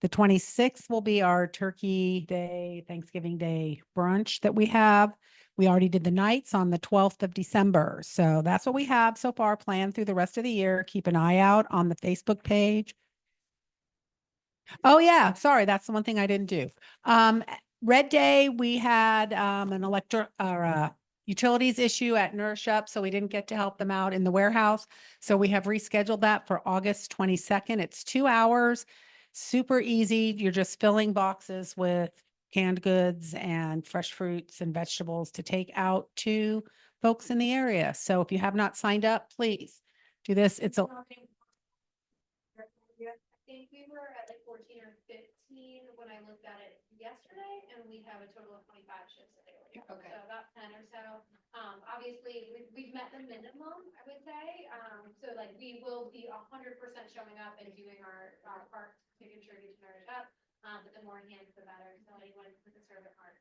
The 26th will be our Turkey Day, Thanksgiving Day brunch that we have. We already did the nights on the 12th of December. So that's what we have so far planned through the rest of the year. Keep an eye out on the Facebook page. Oh yeah, sorry, that's the one thing I didn't do. Red Day, we had an utilities issue at Nourish Up, so we didn't get to help them out in the warehouse. So we have rescheduled that for August 22nd. It's 2 hours, super easy. You're just filling boxes with canned goods and fresh fruits and vegetables to take out to folks in the area. So if you have not signed up, please do this. It's a I think we were at like 14 or 15 when I looked at it yesterday, and we have a total of 25 shifts available. Okay. So about 10 or so. Obviously, we've met the minimum, I would say. So like we will be 100% showing up and doing our part to contribute to Nourish Up. But the more hands, the better. So anyone who can serve at heart.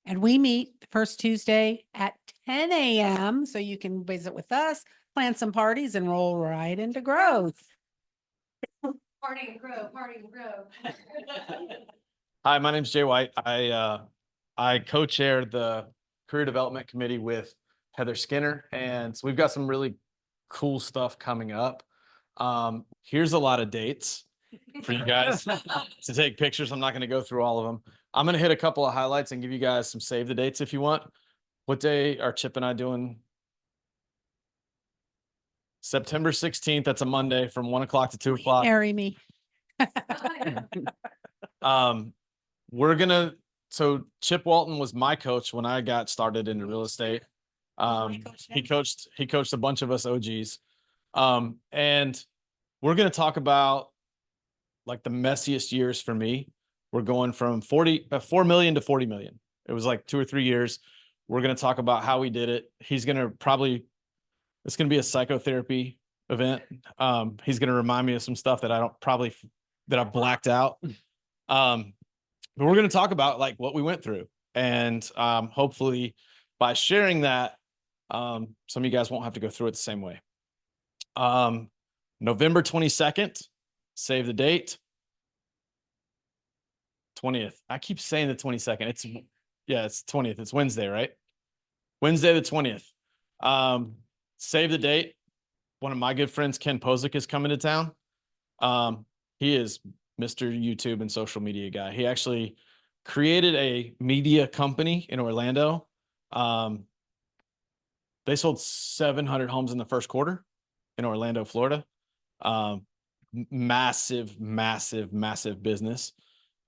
And we meet the first Tuesday at 10 a.m. So you can visit with us, plan some parties, and roll right into growth. Party and grow, party and grow. Hi, my name's Jay White. I co-chair the Career Development Committee with Heather Skinner, and so we've got some really cool stuff coming up. Here's a lot of dates for you guys to take pictures. I'm not going to go through all of them. I'm going to hit a couple of highlights and give you guys some save the dates if you want. What day are Chip and I doing? September 16th. That's a Monday from 1 o'clock to 2 o'clock. Marry me. So Chip Walton was my coach when I got started into real estate. He coached a bunch of us OGs. And we're going to talk about like the messiest years for me. We're going from 4 million to 40 million. It was like 2 or 3 years. We're going to talk about how we did it. It's going to be a psychotherapy event. He's going to remind me of some stuff that I blacked out. But we're going to talk about like what we went through, and hopefully by sharing that, some of you guys won't have to go through it the same way. November 22nd, save the date. 20th. I keep saying the 22nd. It's 20th. It's Wednesday, right? Wednesday the 20th. Save the date. One of my good friends, Ken Posick, is coming to town. He is Mr. YouTube and social media guy. He actually created a media company in Orlando. They sold 700 homes in the first quarter in Orlando, Florida. Massive business.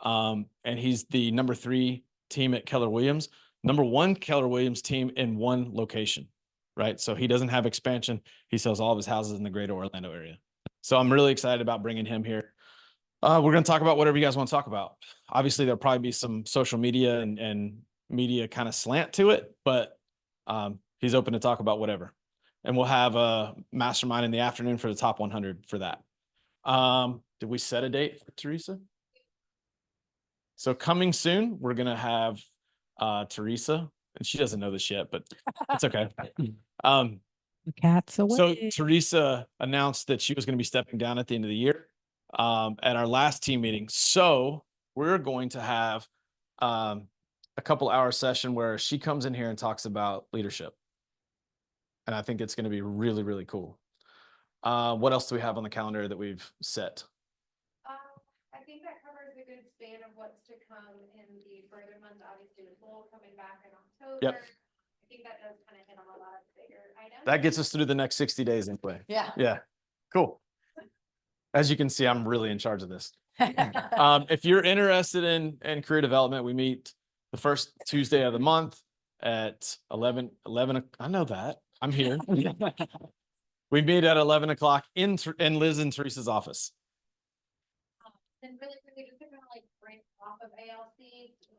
And he's the number 3 team at Keller Williams, number 1 Keller Williams team in one location, right? So he doesn't have expansion. He sells all of his houses in the greater Orlando area. So I'm really excited about bringing him here. We're going to talk about whatever you guys want to talk about. Obviously, there'll probably be some social media and media kind of slant to it, but he's open to talk about whatever. And we'll have a mastermind in the afternoon for the top 100 for that. Did we set a date for Teresa? So coming soon, we're going to have Teresa, and she doesn't know this yet, but it's okay. The cat's away. So Teresa announced that she was going to be stepping down at the end of the year at our last team meeting. So we're going to have a couple hour session where she comes in here and talks about leadership. And I think it's going to be really, really cool. What else do we have on the calendar that we've set? I think that covers a good span of what's to come in the further months, obviously with Lowell coming back in October. Yep. I think that does kind of hit on a lot of bigger items. That gets us through the next 60 days anyway. Yeah. Yeah. Cool. As you can see, I'm really in charge of this. If you're interested in career development, we meet the first Tuesday of the month at 11. I know that. I'm here. We meet at 11 o'clock in Liz and Teresa's office. Then really quickly, just to kind of like branch off of ALC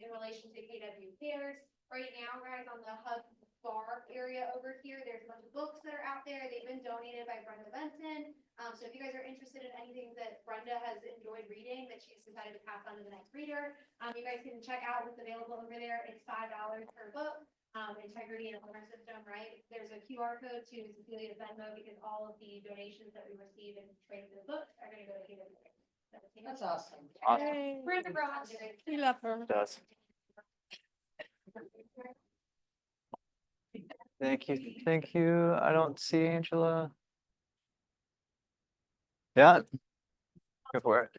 in relation to KW Cares. Right now, guys, on the hub bar area over here, there's a bunch of books that are out there. They've been donated by Brenda Benson. So if you guys are interested in anything that Brenda has enjoyed reading that she's decided to pass on to the next reader, you guys can check out what's available over there. It's $5 per book. Integrity and Owner System, right? There's a QR code to Cecilia's Venmo because all of the donations that we receive in trade for the books are going to go to KW. That's awesome. Awesome. We're in the garage. We love her. Does. Thank you. Thank you. I don't see Angela. Yeah. Go for it.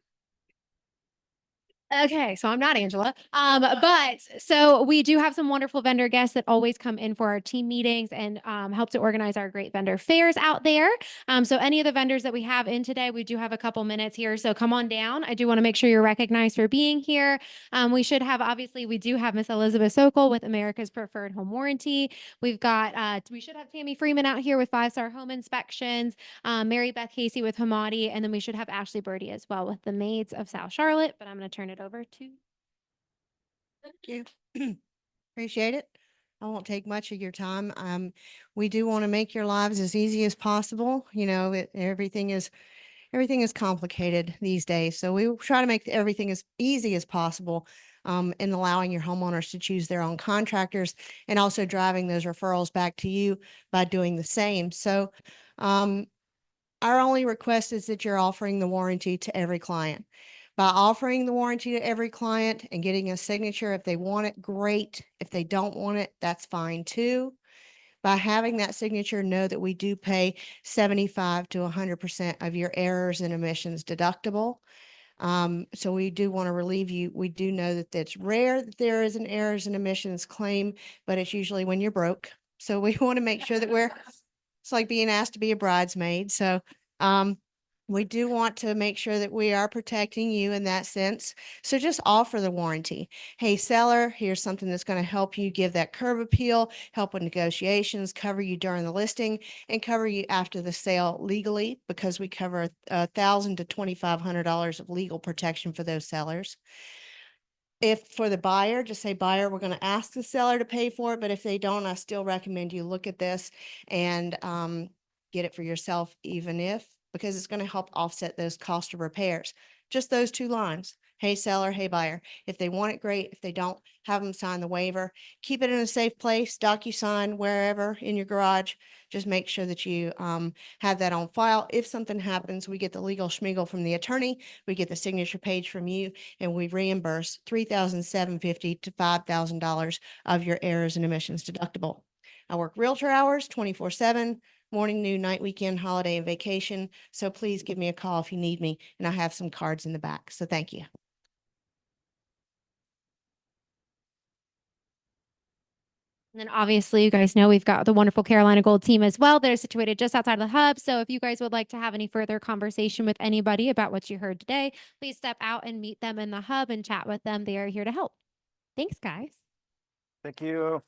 Okay, so I'm not Angela. But so we do have some wonderful vendor guests that always come in for our team meetings and help to organize our great vendor fairs out there. So any of the vendors that we have in today, we do have a couple minutes here. So come on down. I do want to make sure you're recognized for being here. We should have, obviously, we do have Miss Elizabeth Sokol with America's Preferred Home Warranty. We've got, we should have Tammy Freeman out here with 5-star home inspections, Mary Beth Casey with Hamadi, and then we should have Ashley Birdie as well with the Maids of South Charlotte, but I'm going to turn it over to. Thank you. Appreciate it. I won't take much of your time. We do want to make your lives as easy as possible. You know, everything is complicated these days. So we try to make everything as easy as possible in allowing your homeowners to choose their own contractors and also driving those referrals back to you by doing the same. So our only request is that you're offering the warranty to every client. By offering the warranty to every client and getting a signature, if they want it, great. If they don't want it, that's fine too. By having that signature, know that we do pay 75 to 100% of your errors and omissions deductible. So we do want to relieve you. We do know that it's rare that there is an errors and omissions claim, but it's usually when you're broke. So we want to make sure that it's like being asked to be a bridesmaid. So, we do want to make sure that we are protecting you in that sense. So just offer the warranty. Hey, seller, here's something that's going to help you give that curb appeal, help with negotiations, cover you during the listing, and cover you after the sale legally, because we cover $1,000 to $2,500 of legal protection for those sellers. If for the buyer, just say, buyer, we're going to ask the seller to pay for it, but if they don't, I still recommend you look at this and get it for yourself, because it's going to help offset those cost of repairs. Just those two lines. Hey, seller, hey, buyer. If they want it, great. If they don't, have them sign the waiver. Keep it in a safe place, DocuSign, wherever in your garage. Just make sure that you have that on file. If something happens, we get the legal schmiegel from the attorney, we get the signature page from you, and we reimburse $3,750 to $5,000 of your errors and omissions deductible. I work realtor hours 24/7. Morning, noon, night, weekend, holiday, and vacation. So please give me a call if you need me. And I have some cards in the back. So thank you. And then obviously you guys know we've got the wonderful Carolina Gold team as well. They're situated just outside of the hub. So if you guys would like to have any further conversation with anybody about what you heard today, please step out and meet them in the hub and chat with them. They are here to help. Thanks, guys. Thank you.